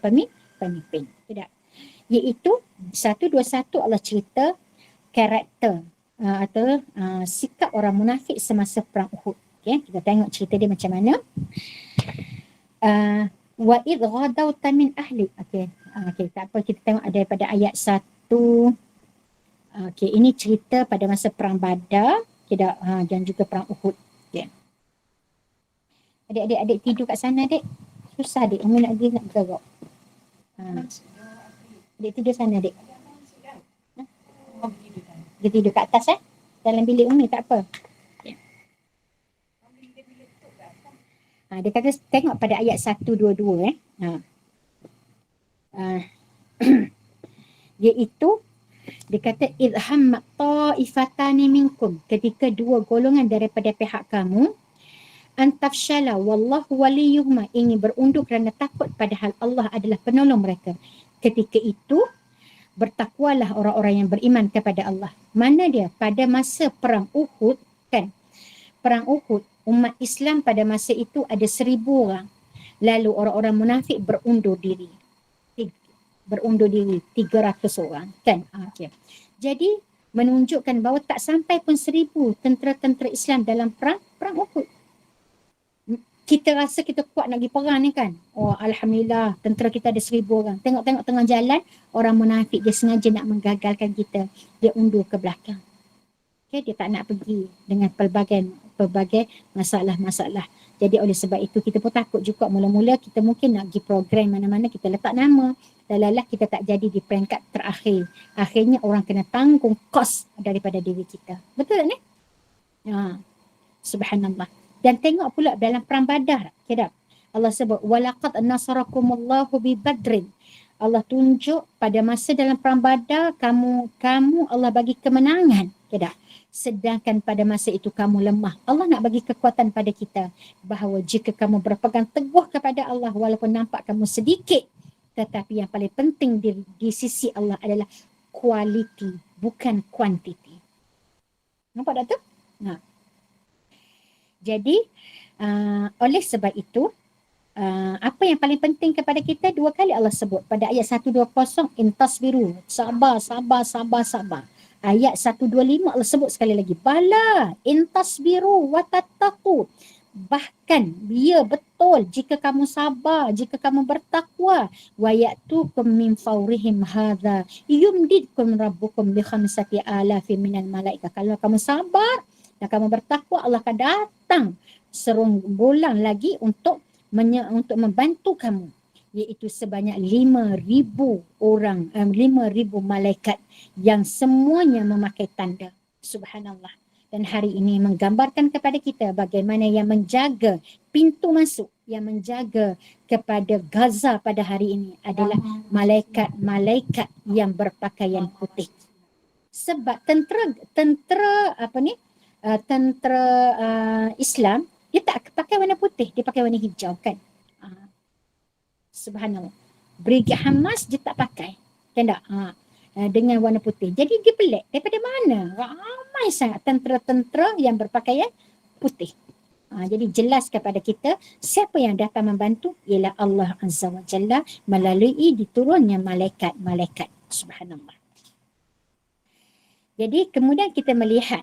pemimpin. Tidak. Iaitu 121 Allah cerita karakter atau sikap orang munafik semasa perang Uhud. Okay, kita tengok cerita dia macam mana. Wa idh ghadawta min ahli. Okey, tak apa, kita tengok daripada ayat 1. Okey, ini cerita pada masa perang Badar, dan juga perang Uhud. Okay. Adik-adik tidur kat sana, adik. Susah adik, Umi nak bergerak. Adik tidur sana, adik. Dia tidur kat atas dalam bilik Umi, tak apa. Dia kata tengok pada ayat 122 iaitu dia kata idhamma ta'ifatani minkum, ketika dua golongan daripada pihak kamu antafshala wallahu waliyuhuma, ingin berundur kerana takut padahal Allah adalah penolong mereka. Ketika itu bertakwalah orang-orang yang beriman kepada Allah. Mana dia? Pada masa perang Uhud kan, perang Uhud umat Islam pada masa itu ada 1,000 orang. Lalu orang-orang munafik berundur diri 300 orang kan. Okay. Jadi menunjukkan bahawa tak sampai pun 1,000 tentera-tentera Islam dalam perang Uhud. Kita rasa kita kuat nak pergi perang ni kan. Oh alhamdulillah, tentera kita ada 1,000 orang. Tengok-tengok tengah jalan, orang munafik dia sengaja nak menggagalkan kita. Dia undur ke belakang. Okay, dia tak nak pergi dengan pelbagai masalah-masalah. Jadi oleh sebab itu kita pun takut juga. Mula-mula kita mungkin nak pergi program mana-mana, kita letak nama. Lalalah kita tak jadi di peringkat terakhir. Akhirnya orang kena tanggung kos daripada diri kita. Betul tak ni? Subhanallah. Dan tengok pula dalam perang Badar. Allah sebut walaqad nasarakumullahu bi badrin. Allah tunjuk pada masa dalam perang Badar kamu Allah bagi kemenangan, tidak? Sedangkan pada masa itu kamu lemah. Allah nak bagi kekuatan pada kita bahawa jika kamu berpegang teguh kepada Allah walaupun nampak kamu sedikit, tetapi yang paling penting di sisi Allah adalah quality bukan quantity. Nampak tak tu? Nah. Jadi oleh sebab itu apa yang paling penting kepada kita, dua kali Allah sebut pada ayat 120 intasbiru, sabar. Ayat 125 Allah sebut sekali lagi bala intasbiru wa tattaqu, bahkan dia betul jika kamu sabar, jika kamu bertakwa, wa ya'tukum min fawrihim hadza yumdidkum rabbukum bi khamsati alafin minal malaikah. Kalau kamu sabar dan kamu bertakwa, Allah akan datang serombolan lagi untuk membantu kamu, iaitu sebanyak 5,000 orang, 5,000 malaikat yang semuanya memakai tanda. Subhanallah. Dan hari ini menggambarkan kepada kita bagaimana yang menjaga pintu masuk, yang menjaga kepada Gaza pada hari ini adalah malaikat-malaikat yang berpakaian putih. Sebab tentera Islam dia tak pakai warna putih, dia pakai warna hijau kan. Subhanallah. Brigade Hamas dia tak pakai. Kan tak? Dengan warna putih. Jadi dia pelik. Daripada mana? Ramai sangat tentera-tentera yang berpakaian putih. Jadi jelas kepada kita siapa yang datang membantu ialah Allah Azza wa Jalla melalui diturunnya malaikat-malaikat. Subhanallah. Jadi kemudian kita melihat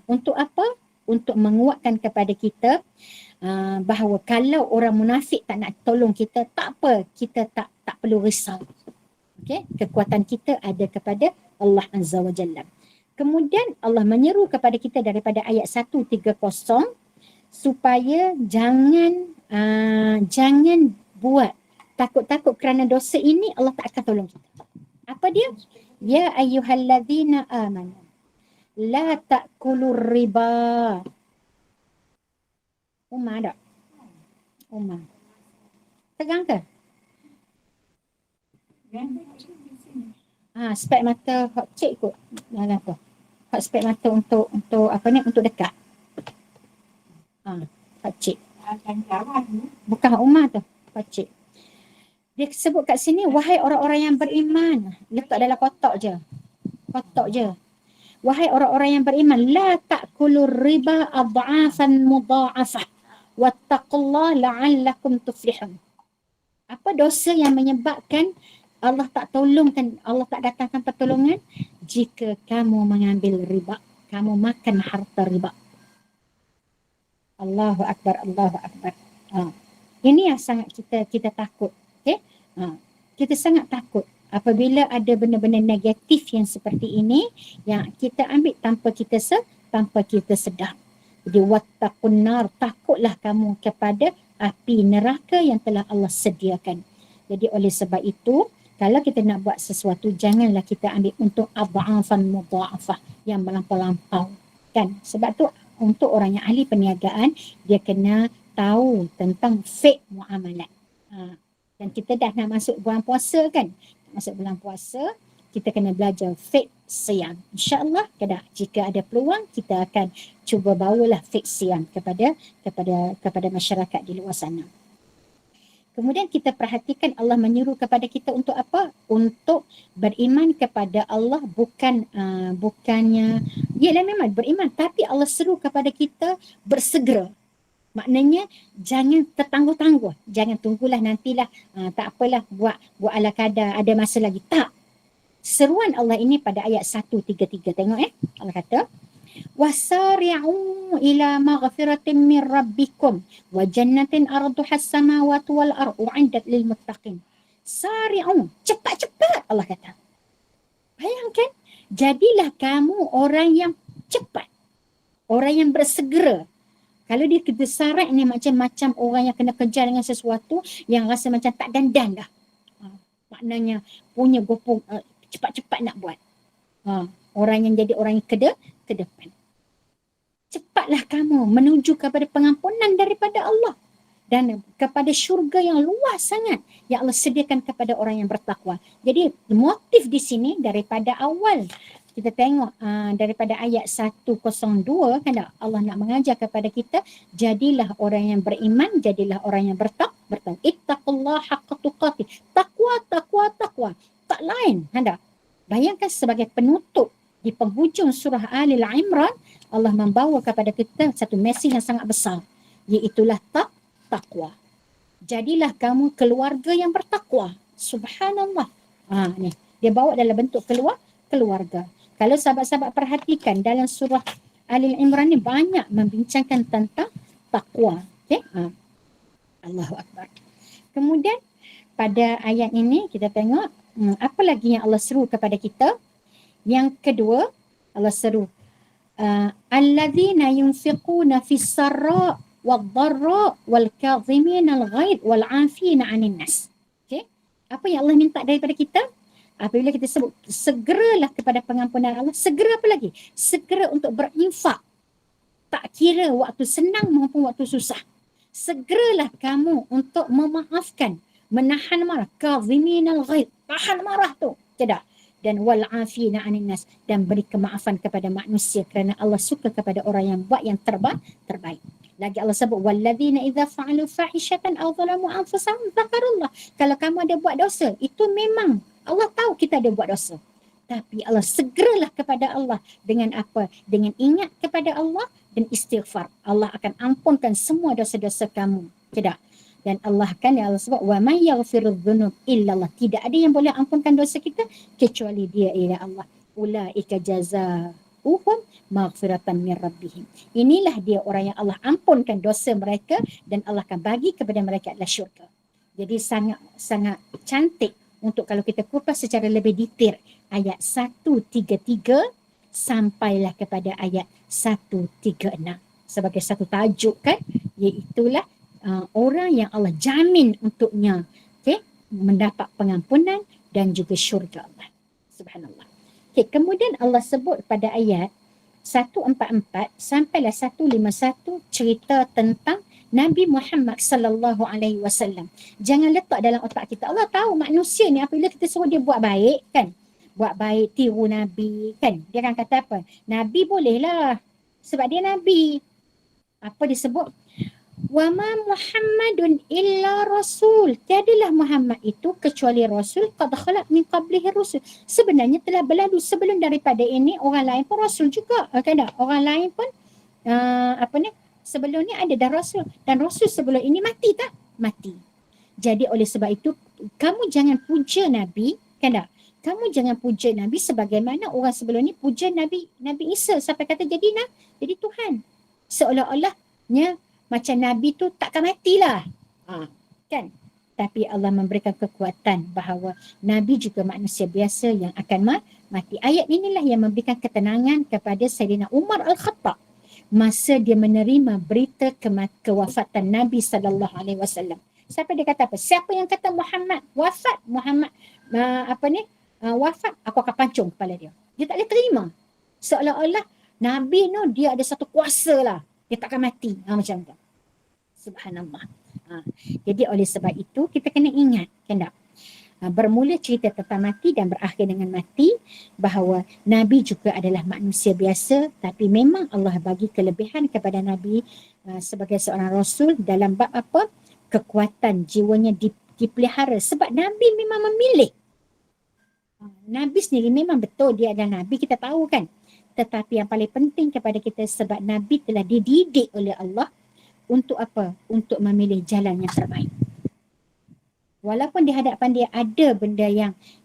untuk apa? Untuk menguatkan kepada kita bahawa kalau orang munafik tak nak tolong kita, tak apa, kita tak perlu risau. Okay? Kekuatan kita ada kepada Allah Azza wa Jalla. Kemudian Allah menyeru kepada kita daripada ayat 130 supaya jangan buat takut-takut kerana dosa ini Allah tak akan tolong kita. Apa dia? Ya ayyuhallazina amanu la ta'kulur riba. Umar tak? Umar. Tegang ke? Spek mata hot cik kot. Dalam tu. Hot spek mata untuk apa ni? Untuk dekat. Hot cik. Bukan Umar tu. Hot cik. Dia sebut kat sini, wahai orang-orang yang beriman. Letak dalam kotak je. Kotak je. Wahai orang-orang yang beriman, la ta'kulur riba adha'afan mudha'afah wattaqullaha la'allakum tuflihun. Apa dosa yang menyebabkan Allah tak tolongkan, Allah tak datangkan pertolongan? Jika kamu mengambil riba, kamu makan harta riba. Allahu Akbar, Allahu Akbar. Ini yang sangat kita takut. Okay? Kita sangat takut apabila ada benda-benda negatif yang seperti ini yang kita ambil tanpa kita sedar. Jadi wattaqun nar, takutlah kamu kepada api neraka yang telah Allah sediakan. Jadi oleh sebab itu, kalau kita nak buat sesuatu, janganlah kita ambil untuk adha'afan mudha'afah yang melampau-lampau. Kan? Sebab tu untuk orang yang ahli perniagaan, dia kena tahu tentang fiqh muamalat. Dan kita dah nak masuk bulan puasa kan? Masuk bulan puasa, kita kena belajar fiqh siyam. InsyaAllah jika ada peluang, kita akan cuba bawalah fiqh siyam kepada masyarakat di luar sana. Kemudian kita perhatikan Allah menyuruh kepada kita untuk apa? Untuk beriman kepada Allah, bukannya, ialah memang beriman, tapi Allah seru kepada kita bersegera. Maknanya jangan tertangguh-tangguh, jangan tunggulah nantilah, tak apalah buat ala kadar, ada masa lagi. Tak. Seruan Allah ini pada ayat 133. Tengok Allah kata, wasari'u ila maghfiratin min rabbikum wa jannatin arduha as-samawati wal ardu u'iddat lil muttaqin. Sari'u, cepat-cepat Allah kata. Bayangkan, jadilah kamu orang yang cepat, orang yang bersegera. Kalau dia kita sarat ni macam-macam orang yang kena kejar dengan sesuatu yang rasa macam tak dandan dah. Maknanya punya gopong cepat-cepat nak buat. Orang yang jadi orang yang ke depan. Cepatlah kamu menuju kepada pengampunan daripada Allah. dan kepada syurga yang luas sangat yang Allah sediakan kepada orang yang bertakwa. Jadi motif di sini daripada awal kita tengok daripada ayat 102 kan tak? Allah nak mengajar kepada kita, jadilah orang yang beriman, jadilah orang yang bertakwa. Ittaqullah haqqa tuqatih. Takwa, takwa, takwa. Tak lain, kan tak? Bayangkan sebagai penutup di penghujung surah Al-Imran, Allah membawa kepada kita satu mesej yang sangat besar, iaitulah takwa. Jadilah kamu keluarga yang bertakwa. Subhanallah. Ni dia bawa dalam bentuk keluarga. Kalau sahabat-sahabat perhatikan dalam surah Al-Imran ni banyak membincangkan tentang takwa. Okay? Allahu Akbar. Kemudian pada ayat ini kita tengok apa lagi yang Allah seru kepada kita. Yang kedua, Allah seru alladzina yunfiquna fis sarra wad-dharra wal kadhimina al-ghaidh wal 'afina 'anil nas. Okey? Apa yang Allah minta daripada kita? Apabila kita sebut segeralah kepada pengampunan Allah, segera apa lagi? Segera untuk berinfak. Tak kira waktu senang maupun waktu susah. Segeralah kamu untuk memaafkan, menahan marah, kadhiminal ghaidh, tahan marah tu. Tidak. Dan wal 'afina 'anil nas, dan beri kemaafan kepada manusia kerana Allah suka kepada orang yang buat yang terbaik. Lagi Allah sebut walladzina idza fa'alu fahishatan aw zalamu anfusahum dzakarullah. Kalau kamu ada buat dosa, itu memang Allah tahu kita ada buat dosa. Tapi Allah segeralah kepada Allah dengan apa? Dengan ingat kepada Allah dan istighfar. Allah akan ampunkan semua dosa-dosa kamu. Tidak. Dan Allah kan Allah sebut wa may yaghfirudz dzunub illallah. Tidak ada yang boleh ampunkan dosa kita kecuali Dia ialah Allah. Ulaika jazaa'uhum maghfiratan min rabbihim. Inilah dia orang yang Allah ampunkan dosa mereka dan Allah akan bagi kepada mereka adalah syurga. Jadi sangat cantik untuk kalau kita kupas secara lebih detail ayat 133 sampailah kepada ayat 136 sebagai satu tajuk kan, iaitulah orang yang Allah jamin untuknya mendapat pengampunan dan juga syurga Allah. Subhanallah. Kemudian Allah sebut pada ayat 144 sampailah 151 cerita tentang Nabi Muhammad sallallahu alaihi wasallam. Jangan letak dalam otak kita, Allah tahu manusia ni apabila kita suruh dia buat baik kan, buat baik, tiru Nabi kan, dia akan kata apa? Nabi bolehlah sebab dia Nabi. Apa disebut? Wa ma Muhammadun illa rasul. Tiadalah Muhammad itu kecuali rasul qad khalat min qablihi rusul. Sebenarnya telah berlalu sebelum daripada ini orang lain pun rasul juga. Kan tak? Orang lain pun sebelum ni ada dah rasul, dan rasul sebelum ini mati tak? Mati. Jadi oleh sebab itu kamu jangan puja Nabi, kan tak? Kamu jangan puja Nabi sebagaimana orang sebelum ni puja Nabi Isa sampai kata jadi Tuhan. Seolah-olahnya macam Nabi tu takkan matilah. Kan? Tapi Allah memberikan kekuatan bahawa Nabi juga manusia biasa yang akan mati. Ayat inilah yang memberikan ketenangan kepada Sayyidina Umar Al-Khattab masa dia menerima berita kewafatan Nabi sallallahu alaihi wasallam. Sampai dia kata apa? Siapa yang kata Muhammad wafat, wafat, aku akan pancung kepala dia. Dia tak boleh terima. Seolah-olah Nabi tu dia ada satu kuasa lah. Dia takkan mati. Macam tu. Subhanallah. Jadi oleh sebab itu kita kena ingat, kan tak? Bermula cerita tentang mati dan berakhir dengan mati, bahawa Nabi juga adalah manusia biasa, tapi memang Allah bagi kelebihan kepada Nabi sebagai seorang Rasul dalam bab apa? Kekuatan jiwanya dipelihara sebab Nabi memang memilih. Nabi sendiri memang betul dia adalah Nabi, kita tahu kan. Tetapi yang paling penting kepada kita sebab Nabi telah dididik oleh Allah untuk apa? Untuk memilih jalan yang terbaik. Walaupun di hadapan dia ada benda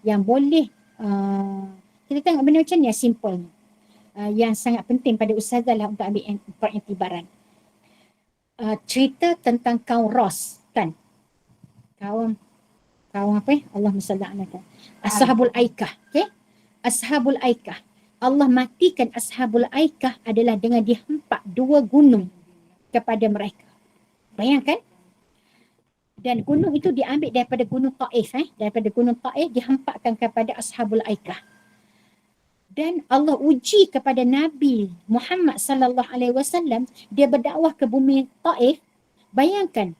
yang boleh kita tengok benda macam ni yang simple, yang sangat penting pada ustazah lah untuk ambil periktibaran. Cerita tentang kaum Ros kan, kaum apa Allahumma salli ala Ashabul Aikah. Okay? Ashabul Aikah, Allah matikan Ashabul Aikah adalah dengan dihempak 2 gunung kepada mereka. Bayangkan. Dan gunung itu diambil daripada gunung Taif. Daripada gunung Taif dihempakkan kepada Ashabul Aikah. Dan Allah uji kepada Nabi Muhammad sallallahu alaihi wasallam, dia berdakwah ke bumi Taif. Bayangkan,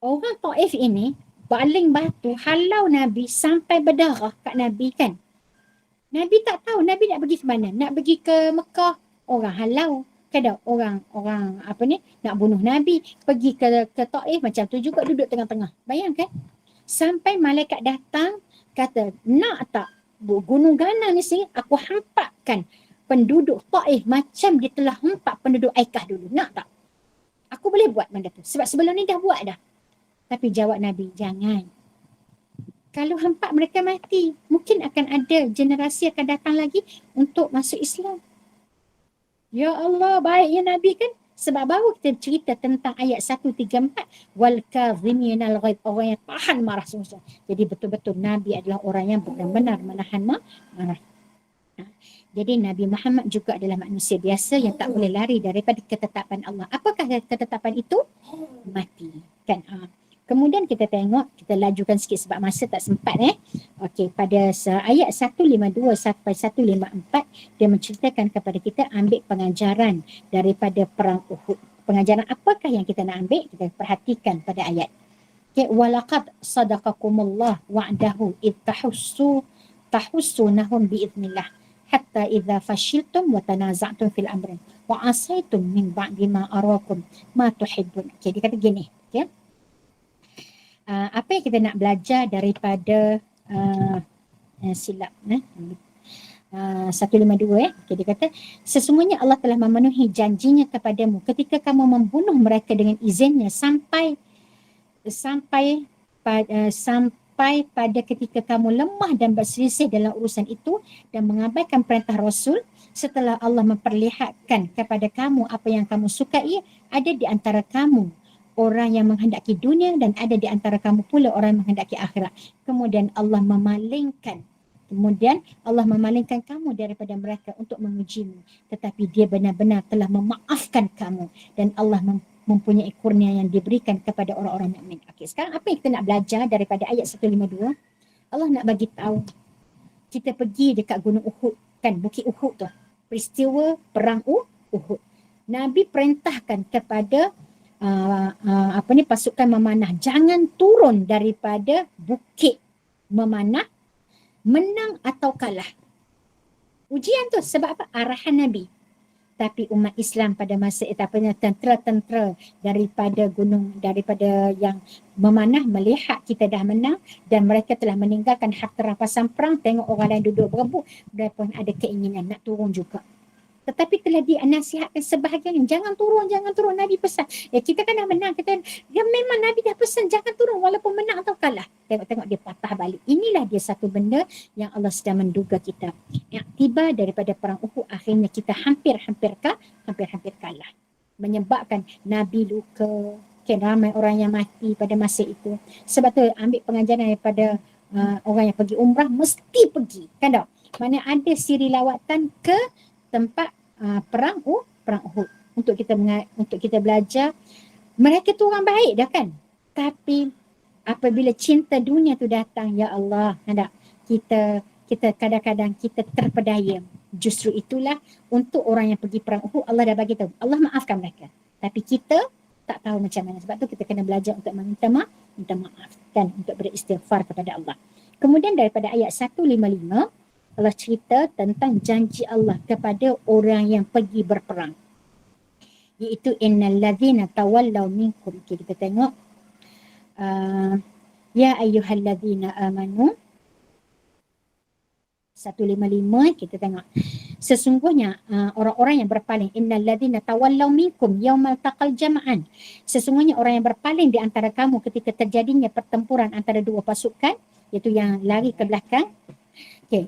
Orang Taif ini baling batu halau Nabi sampai berdarah kat Nabi kan. Nabi tak tahu Nabi nak pergi ke mana. Nak pergi ke Mekah, orang halau. Kada orang apa ni nak bunuh Nabi, pergi ke Taif macam tu juga, duduk tengah-tengah. Bayangkan. Sampai malaikat datang kata, nak tak gunung Gana ni sini aku hampakkan penduduk Taif macam dia telah hampak penduduk Aikah dulu. Nak tak? Aku boleh buat benda tu. Sebab sebelum ni dah buat dah. Tapi jawab Nabi, jangan. Kalau hampak mereka mati, mungkin akan ada generasi akan datang lagi untuk masuk Islam. Ya Allah, baiknya Nabi kan? Sebab baru kita cerita tentang ayat 134, wal kadhiminal ghaib, orang yang tahan marah sungguh. Jadi betul-betul Nabi adalah orang yang benar-benar menahan marah. Jadi Nabi Muhammad juga adalah manusia biasa yang tak boleh lari daripada ketetapan Allah. Apakah ketetapan itu? Mati. Kan? Kemudian kita tengok, kita lajukan sikit sebab masa tak sempat. Okey, pada ayat 152 sampai 154, dia menceritakan kepada kita ambil pengajaran daripada perang Uhud. Pengajaran apakah yang kita nak ambil? Kita perhatikan pada ayat. Okay, walaqad sadaqakumullah wa'dahu id tahussunahum biiznillah hatta idza fashiltum wa tanaza'tum fil amri wa asaitum min ba'di ma arakum ma tuhibbun. Okey, dia kata gini, okey. Apa yang kita nak belajar daripada silap 152 okay, dia kata sesungguhnya Allah telah memenuhi janjinya kepadamu ketika kamu membunuh mereka dengan izinnya sampai pada ketika kamu lemah dan berselisih dalam urusan itu dan mengabaikan perintah Rasul setelah Allah memperlihatkan kepada kamu apa yang kamu sukai. Ada di antara kamu orang yang menghendaki dunia dan ada di antara kamu pula orang yang menghendaki akhirat. Kemudian Allah memalingkan kamu daripada mereka untuk mengujimu. Tetapi dia benar-benar telah memaafkan kamu dan Allah mempunyai kurnia yang diberikan kepada orang-orang mukmin. Okey, sekarang apa yang kita nak belajar daripada ayat 152? Allah nak bagi tahu kita pergi dekat Gunung Uhud, kan, Bukit Uhud tu. Peristiwa perang Uhud. Nabi perintahkan kepada pasukan memanah jangan turun daripada bukit memanah, menang atau kalah. Ujian tu sebab apa? Arahan Nabi. Tapi umat Islam pada masa itu tentera-tentera daripada yang memanah melihat kita dah menang dan mereka telah meninggalkan harta rampasan perang, tengok orang lain duduk berebut, mereka pun ada keinginan nak turun juga. Tetapi telah dinasihatkan sebahagian, jangan turun. Nabi pesan. Kita kan dah menang. Memang Nabi dah pesan jangan turun walaupun menang atau kalah. Tengok dia patah balik. Inilah dia satu benda yang Allah sedang menduga kita. Yang tiba daripada perang Uhud, akhirnya kita hampir kalah. Menyebabkan Nabi luka. Ramai orang yang mati pada masa itu. Sebab tu ambil pengajaran daripada orang yang pergi umrah, mesti pergi. Kan tak? Mana ada siri lawatan ke tempat perang Uhud untuk kita belajar. Mereka tu orang baik dah kan, tapi apabila cinta dunia tu datang, ya Allah, hendak kita kadang-kadang kita terpedaya. Justru itulah untuk orang yang pergi perang Uhud, Allah dah bagi tahu, Allah maafkan mereka, tapi kita tak tahu macam mana. Sebab tu kita kena belajar untuk minta maaf dan untuk beristighfar kepada Allah. Kemudian daripada ayat 155, Allah cerita tentang janji Allah kepada orang yang pergi berperang. Iaitu innal ladzina tawallaw minkum. Kita tengok ya ayyuhalladzina amanu 155, kita tengok sesungguhnya orang-orang yang berpaling, innal ladzina tawallaw minkum yaumal taqal jam'an, sesungguhnya orang yang berpaling di antara kamu ketika terjadinya pertempuran antara dua pasukan, iaitu yang lari ke belakang. Okey,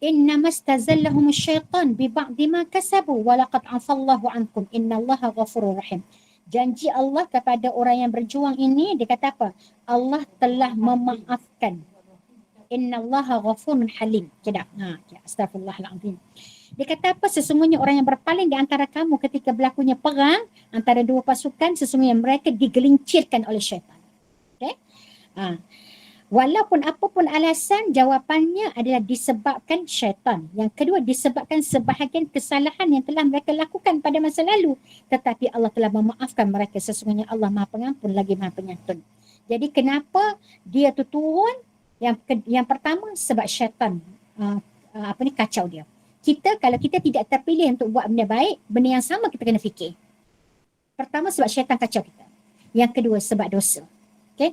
innamastazallahum syaitan bi ba'di ma kasabu wa laqad afallahu ankum innallaha ghafurur rahim. Janji Allah kepada orang yang berjuang ini, dia kata apa? Allah telah memaafkan. Innallaha ghafurun halim. Astagfirullahalazim. Dia kata apa? Sesungguhnya orang yang berpaling di antara kamu ketika berlakunya perang antara dua pasukan, sesungguhnya mereka digelincirkan oleh syaitan. Okey? Walaupun apapun alasan, jawapannya adalah disebabkan syaitan. Yang kedua, disebabkan sebahagian kesalahan yang telah mereka lakukan pada masa lalu. Tetapi Allah telah memaafkan mereka. Sesungguhnya Allah Maha Pengampun lagi Maha Penyantun. Jadi kenapa dia tu turun? Yang pertama sebab syaitan kacau dia. Kalau kita tidak terpilih untuk buat benda baik, benda yang sama kita kena fikir. Pertama sebab syaitan kacau kita. Yang kedua sebab dosa. Okay?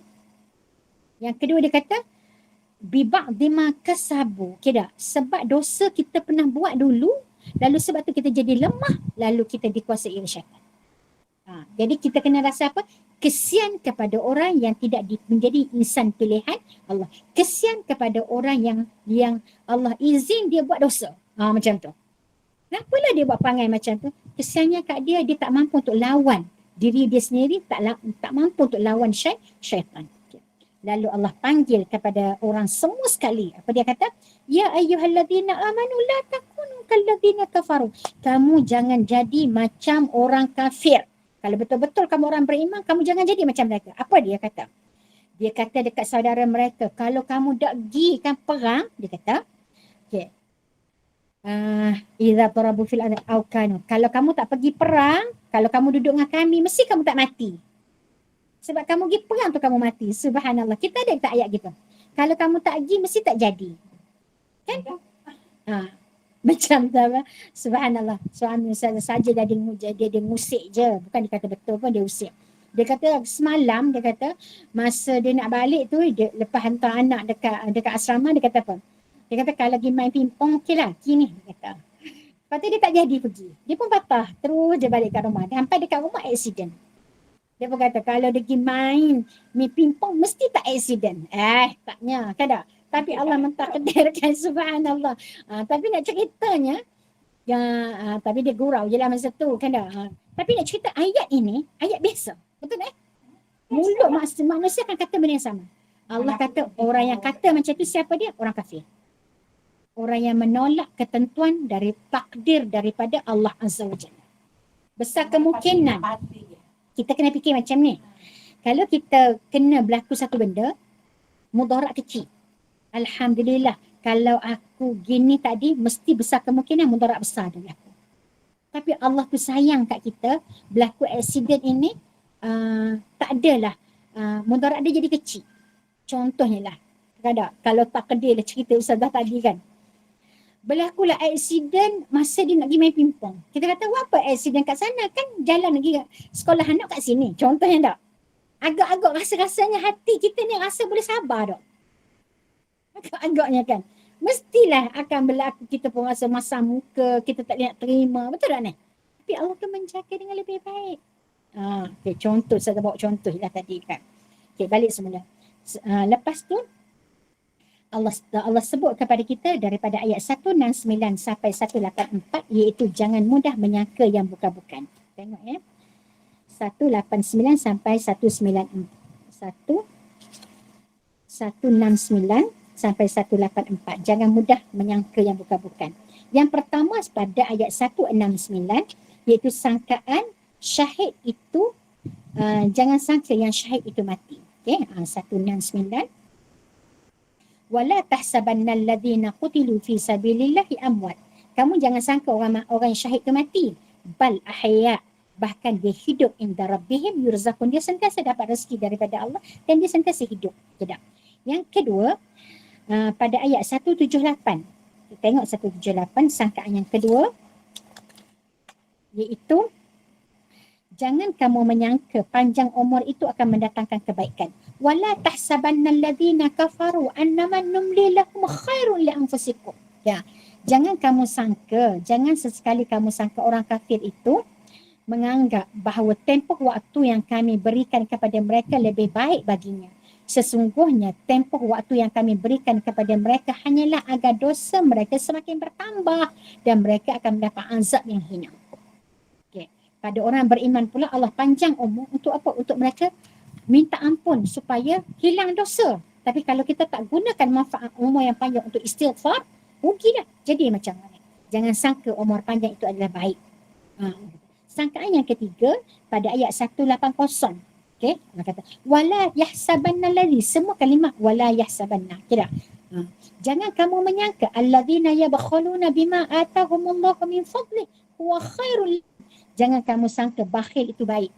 Yang kedua dia kata biba'dhi ma kasabu. Okay tak? Sebab dosa kita pernah buat dulu, lalu sebab tu kita jadi lemah, lalu kita dikuasai oleh syaitan. Jadi kita kena rasa apa? Kesian kepada orang yang tidak menjadi insan pilihan Allah. Kesian kepada orang yang Allah izin dia buat dosa. Macam tu. Kenapalah dia buat perangai macam tu? Kesiannya kat dia tak mampu untuk lawan diri dia sendiri, tak mampu untuk lawan syaitan. Lalu Allah panggil kepada orang semua sekali. Apa dia kata? Ya ayyuhalladzina amanu la takunu kalladzina kafaru. Kamu jangan jadi macam orang kafir. Kalau betul-betul kamu orang beriman, kamu jangan jadi macam mereka. Apa dia kata? Dia kata dekat saudara mereka, kalau kamu tak pergikan perang, dia kata, okay. Idza tarabu fil ardi aw kanu. Kalau kamu tak pergi perang, kalau kamu duduk dengan kami, mesti kamu tak mati. Sebab kamu pergi perang tu kamu mati. Subhanallah. Kita ada tak ayat gitu? Kalau kamu tak pergi, mesti tak jadi. Kan? Macam tu apa? Subhanallah. Suami saja dia ngusik je. Bukan dia kata betul pun dia usik. Dia kata semalam, dia kata masa dia nak balik tu, dia lepas hantar anak dekat asrama, dia kata apa? Dia kata kalau pergi main pingpong, okey lah. Kini, dia kata. Lepas tu dia tak jadi pergi. Dia pun patah. Terus dia balik kat rumah. Dia sampai dekat rumah, accident. Dia pun kata kalau dia pergi main pingpong mesti tak accident. Taknya, kan tak? Tapi Allah mentakdirkan, subhanallah. Tapi nak ceritanya, tapi dia gurau je lah masa tu, kan tak? Tapi nak cerita ayat ini, ayat biasa. Betul tak? Mulut manusia akan kata benda yang sama. Allah kata orang yang kata macam tu siapa dia? Orang kafir. Orang yang menolak ketentuan dari takdir daripada Allah Azza wa Jalla. Besar kemungkinan kita kena fikir macam ni. Kalau kita kena berlaku satu benda, mudarat kecil. Alhamdulillah. Kalau aku gini tadi, mesti besar kemungkinan mudarat besar dia berlaku. Tapi Allah tu sayang kat kita, berlaku accident ini, tak adalah. Mudarat dia jadi kecil. Contohnya lah. Kalau takdir lah cerita Ustazah tadi kan. Berlakulah accident masa dia nak pergi main pingpong. Kita kata, apa accident kat sana? Kan jalan lagi sekolah anak kat sini. Contohnya tak? Agak-agak rasa-rasanya hati kita ni rasa boleh sabar tak? Agak-agaknya kan. Mestilah akan berlaku kita pun rasa masam muka, kita tak nak terima. Betul tak ni? Tapi Allah tu menjaga dengan lebih baik. Okay, contoh, saya bawa contoh lah tadi kan. Okay, balik semula. Lepas tu, Allah sebut kepada kita daripada ayat 169 sampai 184 iaitu jangan mudah menyangka yang bukan-bukan. Tengok ya. 189 sampai 169 sampai 184. Jangan mudah menyangka yang bukan-bukan. Yang pertama pada ayat 169 iaitu sangkaan syahid itu jangan sangka yang syahid itu mati. Okey, 169 wala tahsabanna alladhina qutilu fi sabilillahi amwat. Kamu jangan sangka orang yang syahid itu mati. Bal ahya, bahkan dia hidup inda rabbihim yurzaqun. Dia sentiasa dapat rezeki daripada Allah dan dia sentiasa hidup. Tidak. Yang kedua, pada ayat 178. Kita tengok 178 sangkaan yang kedua iaitu jangan kamu menyangka panjang umur itu akan mendatangkan kebaikan. Wala tahsabanna alladhina kafaru annama numli lahum khairun li anfusikum. Ya, jangan kamu sangka, jangan sesekali kamu sangka orang kafir itu menganggap bahawa tempoh waktu yang kami berikan kepada mereka lebih baik baginya. Sesungguhnya tempoh waktu yang kami berikan kepada mereka hanyalah agar dosa mereka semakin bertambah dan mereka akan mendapat azab yang hina. Pada orang beriman pula Allah panjang umur untuk apa? Untuk mereka minta ampun supaya hilang dosa. Tapi kalau kita tak gunakan manfaat umur yang panjang untuk istighfar, rugilah. Jadi macam mana? Jangan sangka umur panjang itu adalah baik. Sangkaan yang ketiga pada ayat 180. Okey, Allah kata wala yahsabanna alladhi, semua kalimah wala yahsabanna. Kira. Jangan kamu menyangka alladzina yabkhuluna bima atahumullahu min fadli huwa khairul. Jangan kamu sangka bakhil itu baik.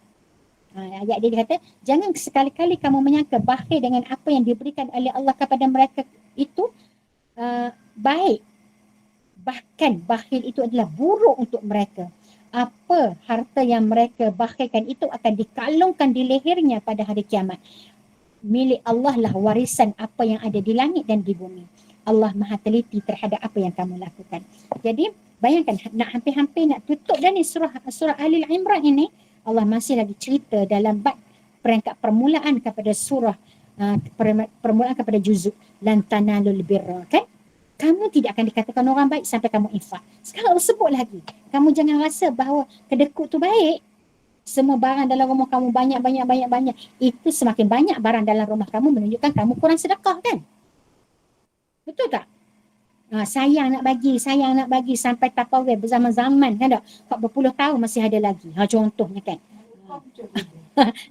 Ayat dia kata, jangan sekali-kali kamu menyangka bakhil dengan apa yang diberikan oleh Allah kepada mereka itu baik. Bahkan bakhil itu adalah buruk untuk mereka. Apa harta yang mereka bakhilkan itu akan dikalungkan di lehernya pada hari kiamat. Milik Allah lah warisan apa yang ada di langit dan di bumi. Allah maha teliti terhadap apa yang kamu lakukan. Jadi bayangkan nak hampir-hampir nak tutup dah ni surah Ali Imran ini, Allah masih lagi cerita dalam bab peringkat permulaan kepada surah permulaan kepada juzuk lan tanalul birra, kan? Kamu tidak akan dikatakan orang baik sampai kamu infak. Sekarang Allah sebut lagi. Kamu jangan rasa bahawa kedekut tu baik. Semua barang dalam rumah kamu banyak. Itu semakin banyak barang dalam rumah kamu menunjukkan kamu kurang sedekah, kan? Betul tak? Sayang nak bagi sampai tapawai berzaman-zaman, kan tak? 40 tahun masih ada lagi. Contohnya, kan?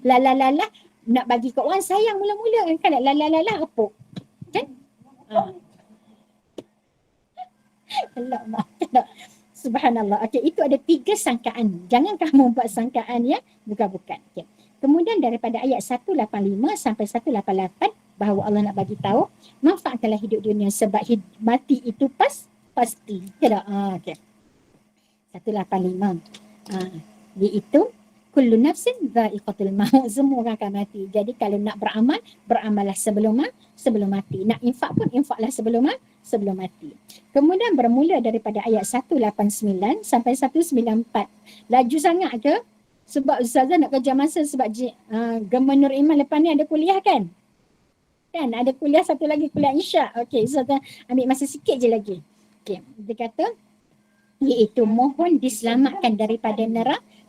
Lala nak bagi kat orang sayang mula-mula, kan? Lala apa? Kan? Allah, subhanallah. Okey, itu ada 3 sangkaan. Jangan kamu buat sangkaan yang bukan-bukan. Okay. Kemudian daripada ayat 185 sampai 188 bahawa Allah nak bagi tahu manfaatkanlah hidup dunia sebab mati itu pasti. Tidak. Okey. 185. Iaitu kullu nafsin dha'iqatul maut. Semua orang akan mati. Jadi kalau nak beramal, beramallah sebelum mati. Nak infak pun infaklah sebelum mati. Kemudian bermula daripada ayat 189 sampai 194. Laju sangat ke? Sebab Ustazah nak kerja masa sebab Gemma Nur Iman lepas ni ada kuliah, kan? Kan ada kuliah satu lagi, kuliah Isyak. Okey, Ustazah ambil masa sikit je lagi. Okey, dia kata iaitu mohon diselamatkan daripada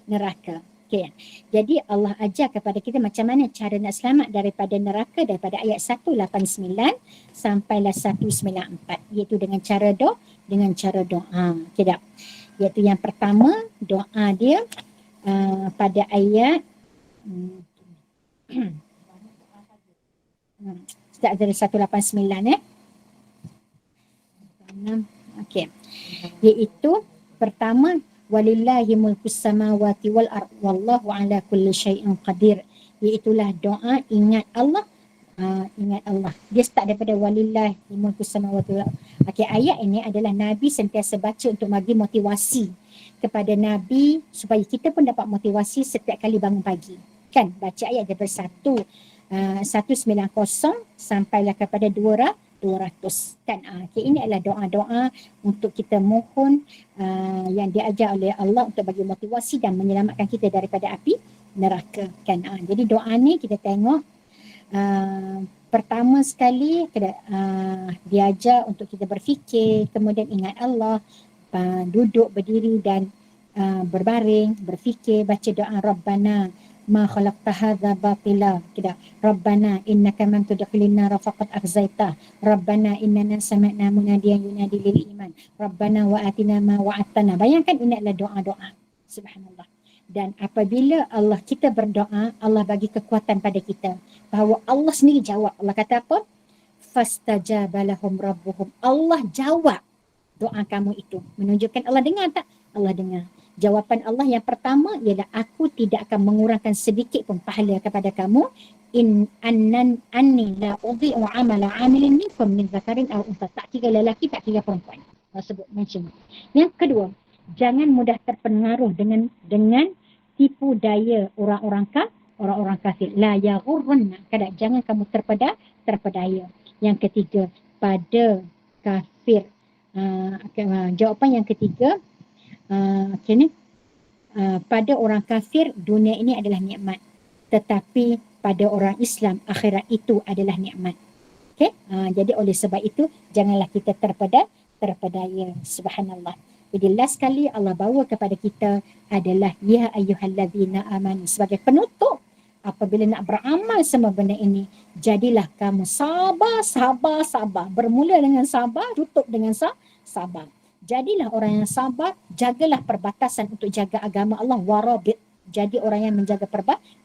neraka. Okay. Jadi Allah ajar kepada kita macam mana cara nak selamat daripada neraka daripada ayat 189 sampailah 194, iaitu dengan cara doa. Okay, tak? Iaitu yang pertama doa dia pada ayat start dari 189 Okey. Iaitu pertama walillahi mulkus samawati wal ard wallahu ala kulli syai'in qadir. Iaitulah doa ingat Allah. Dia start daripada walillahi mulkus samawati wal ard. Okey, ayat ini adalah Nabi sentiasa baca untuk bagi motivasi kepada Nabi supaya kita pun dapat motivasi setiap kali bangun pagi. Kan baca ayat daripada 190 sampailah kepada 200 kan. Okay, ini adalah doa-doa untuk kita mohon yang diajar oleh Allah untuk bagi motivasi dan menyelamatkan kita daripada api neraka, kan. Jadi doa ni kita tengok pertama sekali diajar untuk kita berfikir, kemudian ingat Allah, duduk, berdiri dan berbaring, berfikir, baca doa Rabbana ma khalaqta hadza batila, kita Rabbana innaka man tudkhilin nar faqad akhzaita, Rabbana innana sami'na munadiyan yunadi lil iman, Rabbana wa atina ma wa'adtana. Bayangkan ini adalah doa-doa. Subhanallah. Dan apabila kita berdoa, Allah bagi kekuatan pada kita bahawa Allah sendiri jawab. Allah kata apa? Fastajaba lahum rabbuhum. Allah jawab doa kamu itu. Menunjukkan Allah dengar tak? Allah dengar. Jawapan Allah yang pertama ialah aku tidak akan mengurangkan sedikit pun pahala kepada kamu. Anni la udhi'u amala 'amilin minkum min dzakarin aw untha. Tak kira lelaki, tak kira perempuan. Allah sebut mention. Yang kedua, jangan mudah terpengaruh dengan tipu daya orang-orang kafir. La yaghurranna, jangan kamu terpedaya. Yang ketiga, pada kafir. Jawapan yang ketiga, pada orang kafir dunia ini adalah nikmat, tetapi pada orang Islam akhirat itu adalah nikmat. Okey, jadi oleh sebab itu janganlah kita terpedaya. Subhanallah. Jadi last kali Allah bawa kepada kita adalah ya ayyuhallazina amanu, sebagai penutup. Apabila nak beramal semua benda ini, jadilah kamu sabar. Bermula dengan sabar, tutup dengan sabar. Jadilah orang yang sabar, jagalah perbatasan untuk jaga agama Allah, warabit, Jadi orang yang menjaga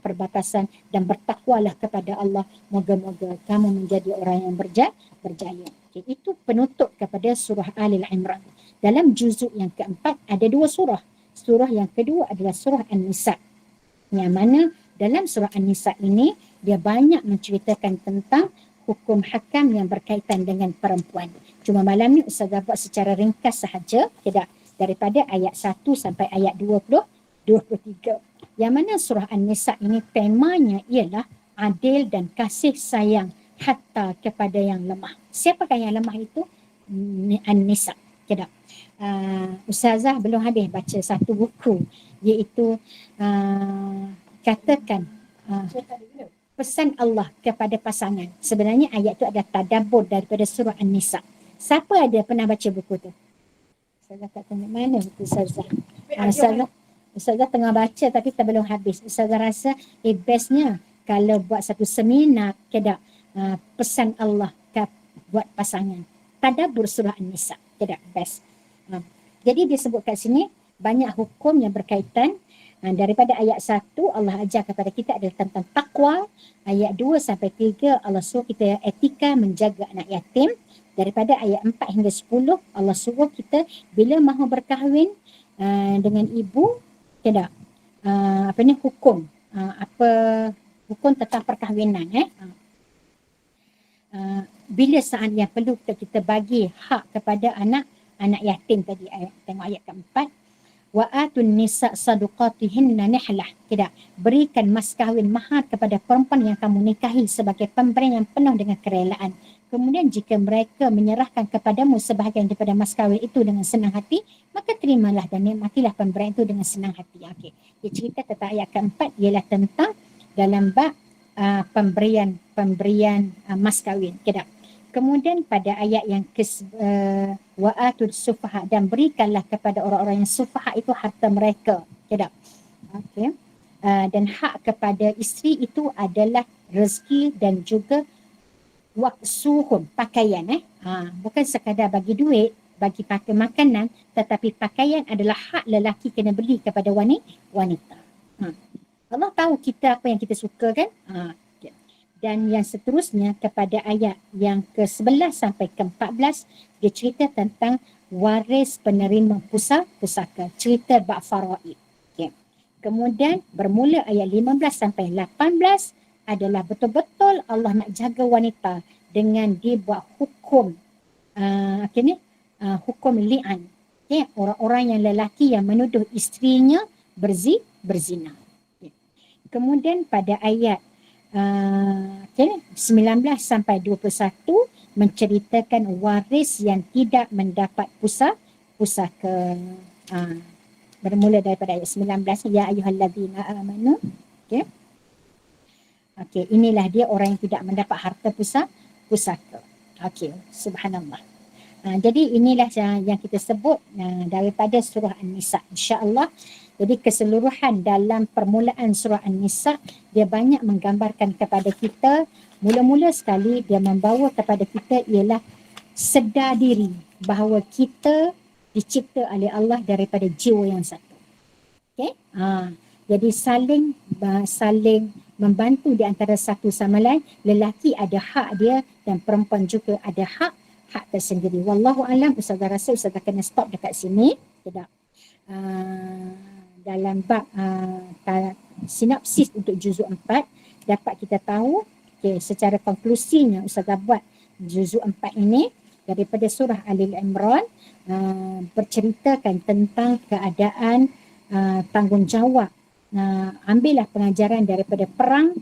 perbatasan dan bertakwalah kepada Allah. Moga-moga kamu menjadi orang yang berjaya. Okay, itu penutup kepada surah Al-Imran. Dalam juzuk yang keempat ada 2 surah. Surah yang kedua adalah surah An-Nisa. Yang mana dalam surah An-Nisa ini dia banyak menceritakan tentang hukum hakam yang berkaitan dengan perempuan. Cuma malam ni Ustazah buat secara ringkas sahaja, tidak, daripada ayat 1 sampai ayat 23. Yang mana surah An-Nisa ini temanya ialah adil dan kasih sayang hatta kepada yang lemah. Siapakah yang lemah itu? An-Nisa. Tidak. Ustazah belum habis baca satu buku, iaitu katakan pesan Allah kepada pasangan. Sebenarnya ayat tu ada tadabbur daripada surah An-Nisa. Siapa ada pernah baca buku tu? Ustazah tak tahu mana buku Ustazah. Ustazah tengah baca tapi kita belum habis. Ustazah rasa bestnya kalau buat satu seminar kedak pesan Allah buat pasangan. Tadabbur surah An-Nisa. Kedak best. Jadi disebut kat sini banyak hukum yang berkaitan. Daripada ayat 1 Allah ajar kepada kita adalah tentang takwa. Ayat 2 sampai 3 Allah suruh kita etika menjaga anak yatim. Daripada ayat 4 hingga 10 Allah suruh kita bila mahu berkahwin dengan ibu, tidak hukum hukum tentang perkahwinan. Bila saat yang perlu kita bagi hak kepada anak yatim tadi, tengok ayat keempat. Wa atun nisa sadaqatihinna nihlah. Tidak, berikan mas kahwin mahar kepada perempuan yang kamu nikahi sebagai pemberian yang penuh dengan kerelaan. Kemudian jika mereka menyerahkan kepadamu sebahagian daripada mas kahwin itu dengan senang hati, maka terimalah dan nikmatilah pemberian itu dengan senang hati. Okey. Dia cerita tentang ayat keempat ialah tentang dalam bab pemberian mas kahwin. Tidak. Kemudian pada ayat yang wa'atul sufaha, dan berikanlah kepada orang-orang yang sufaha itu harta mereka. Tidak. Okey. Dan hak kepada isteri itu adalah rezeki dan juga waksuhum, pakaian. Bukan sekadar bagi duit, bagi pakai makanan, tetapi pakaian adalah hak lelaki kena beli kepada wanita. Allah tahu kita apa yang kita suka kan. Dan yang seterusnya kepada ayat yang ke-11 sampai ke-14 dia cerita tentang waris penerima pusaka, cerita bab faraid. Okay. Kemudian bermula ayat 15 sampai 18 adalah betul-betul Allah nak jaga wanita dengan dia buat hukum hukum li'an. Okay. Orang-orang yang lelaki yang menuduh isterinya berzina. Okay. Kemudian pada ayat 19 sampai 21 menceritakan waris yang tidak mendapat pusaka. Bermula daripada ayat 19, ya ayyuhallazina amanu. Okey, inilah dia orang yang tidak mendapat harta pusaka. Okey, subhanallah. Jadi inilah yang kita sebut daripada surah An-Nisa, insya-Allah. Jadi keseluruhan dalam permulaan surah An-Nisa dia banyak menggambarkan kepada kita, mula-mula sekali dia membawa kepada kita ialah sedar diri bahawa kita dicipta oleh Allah daripada jiwa yang satu. Okey? Jadi saling membantu di antara satu sama lain. Lelaki ada hak dia dan perempuan juga ada hak tersendiri. Wallahu alam. Ustazah rasa Ustazah kena stop dekat sini. Tidak. Dalam bab sinopsis untuk juzuk 4 dapat kita tahu secara konklusinya Ustazah buat juzuk 4 ini daripada surah Al-Imran berceritakan tentang keadaan tanggungjawab. Ambillah pengajaran daripada perang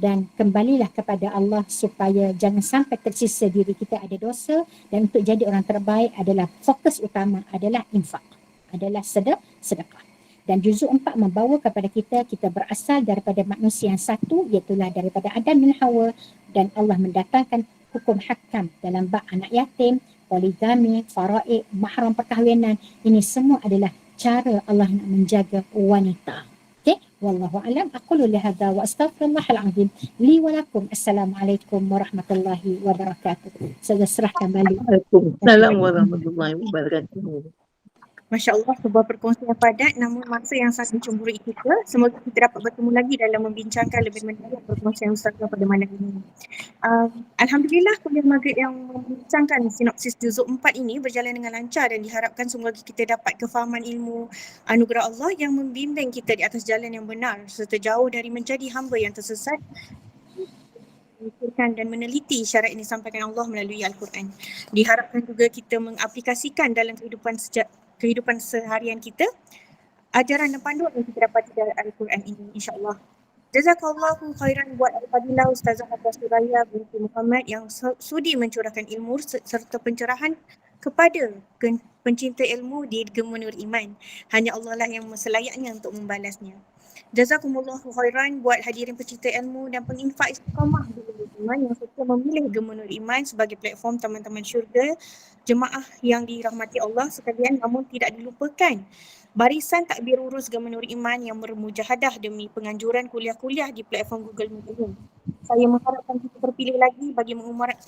dan kembalilah kepada Allah supaya jangan sampai tersisa diri kita ada dosa, dan untuk jadi orang terbaik adalah fokus utama adalah infak, adalah sedekah. Dan juzuk 4 membawa kepada kita berasal daripada manusia yang satu, iaitulah daripada Adam dan Hawa, dan Allah mendatangkan hukum hakam dalam bab anak yatim, poligami, faraid, mahram perkahwinan. Ini semua adalah cara Allah nak menjaga wanita. Okey, wallahu alam. Aqulu lihadza wa astaghfirullahal azim li wa lakum. Assalamualaikum warahmatullahi wabarakatuh. Saya serahkan balik. Waalaikumsalam warahmatullahi wabarakatuh. Masya Allah, sebuah perkongsian padat namun masa yang sangat mencemburui kita. Semoga kita dapat bertemu lagi dalam membincangkan lebih mendalam perkongsian Ustazah pada malam ini. Alhamdulillah, kuliah maghrib yang membincangkan sinopsis juzuk 4 ini berjalan dengan lancar dan diharapkan semoga kita dapat kefahaman ilmu anugerah Allah yang membimbing kita di atas jalan yang benar serta jauh dari menjadi hamba yang tersesat, memikirkan dan meneliti syarat yang disampaikan Allah melalui Al-Quran. Diharapkan juga kita mengaplikasikan dalam kehidupan seharian kita ajaran dan panduan yang kita dapat dari Al-Quran ini, insya-Allah. Jazakallahu khairan buat Al-Fadilah Ustazah Hafsah Suraya binti Muhammad yang sudi mencurahkan ilmu serta pencerahan kepada pencinta ilmu di Gema Nur Iman. Hanya Allah lah yang selayaknya untuk membalasnya. Jazakumullahu khairan buat hadirin pencinta ilmu dan penginfak istiqamah di Gema Nur Iman yang setia memilih Gema Nur Iman sebagai platform teman-teman syurga, jemaah yang dirahmati Allah sekalian, namun tidak dilupakan barisan takbir urus Gema Nur Iman yang bermujahadah demi penganjuran kuliah-kuliah di platform Google Meet ini. Saya mengharapkan kita terpilih lagi bagi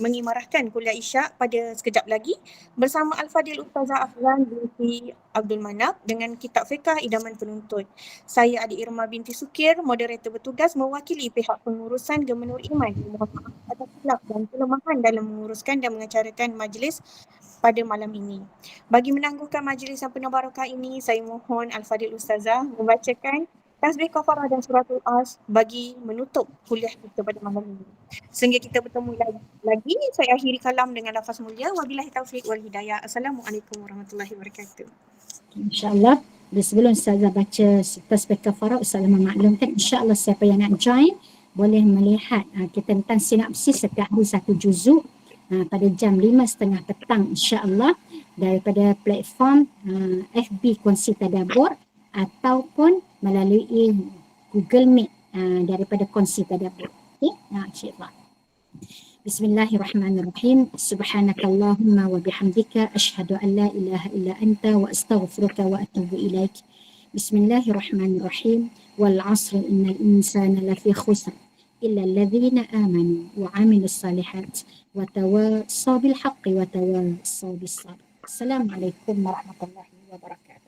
mengimarahkan kuliah Isyak pada sekejap lagi bersama Al-Fadil Ustazah Aflan binti Abdul Manap dengan kitab fiqah idaman penuntut. Saya Adik Irma binti Sukir, moderator bertugas mewakili pihak pengurusan Gema Nur Iman. Mohon maaf atas khilaf dan kelemahan dalam menguruskan dan mengacarakan majlis pada malam ini. Bagi menangguhkan majlis yang penuh barakah ini, saya mohon Al-Fadil Ustazah membacakan tasbih kafarah dan suratul As bagi menutup kuliah kita pada malam ini. Sehingga kita bertemu lagi, saya akhiri kalam dengan lafaz mulia. Wabillahi taufiq wal hidayah. Assalamualaikum warahmatullahi wabarakatuh. InsyaAllah. Sebelum Ustazah baca tasbih kafarah, Ustazah memaklumkan insyaAllah siapa yang nak join boleh melihat kita tentang sinopsis setiap hari satu juzuk pada jam 5.30 petang insyaAllah daripada platform FB Kongsi Tadabbur ataupun melalui Google Meet daripada Kongsi Tadabbur. Okay? InsyaAllah. Bismillahirrahmanirrahim. Subhanakallahumma wa bihamdika asyhadu an la ilaha illa anta wa astaghfiruka wa atubu ilaik. Bismillahirrahmanirrahim. Wal 'asri innal insana lafi khusr illa alladhina amanu wa 'amilus salihat wa tawassaw bil haqqi wa tawassaw bis sabr. Assalamualaikum warahmatullahi wabarakatuh.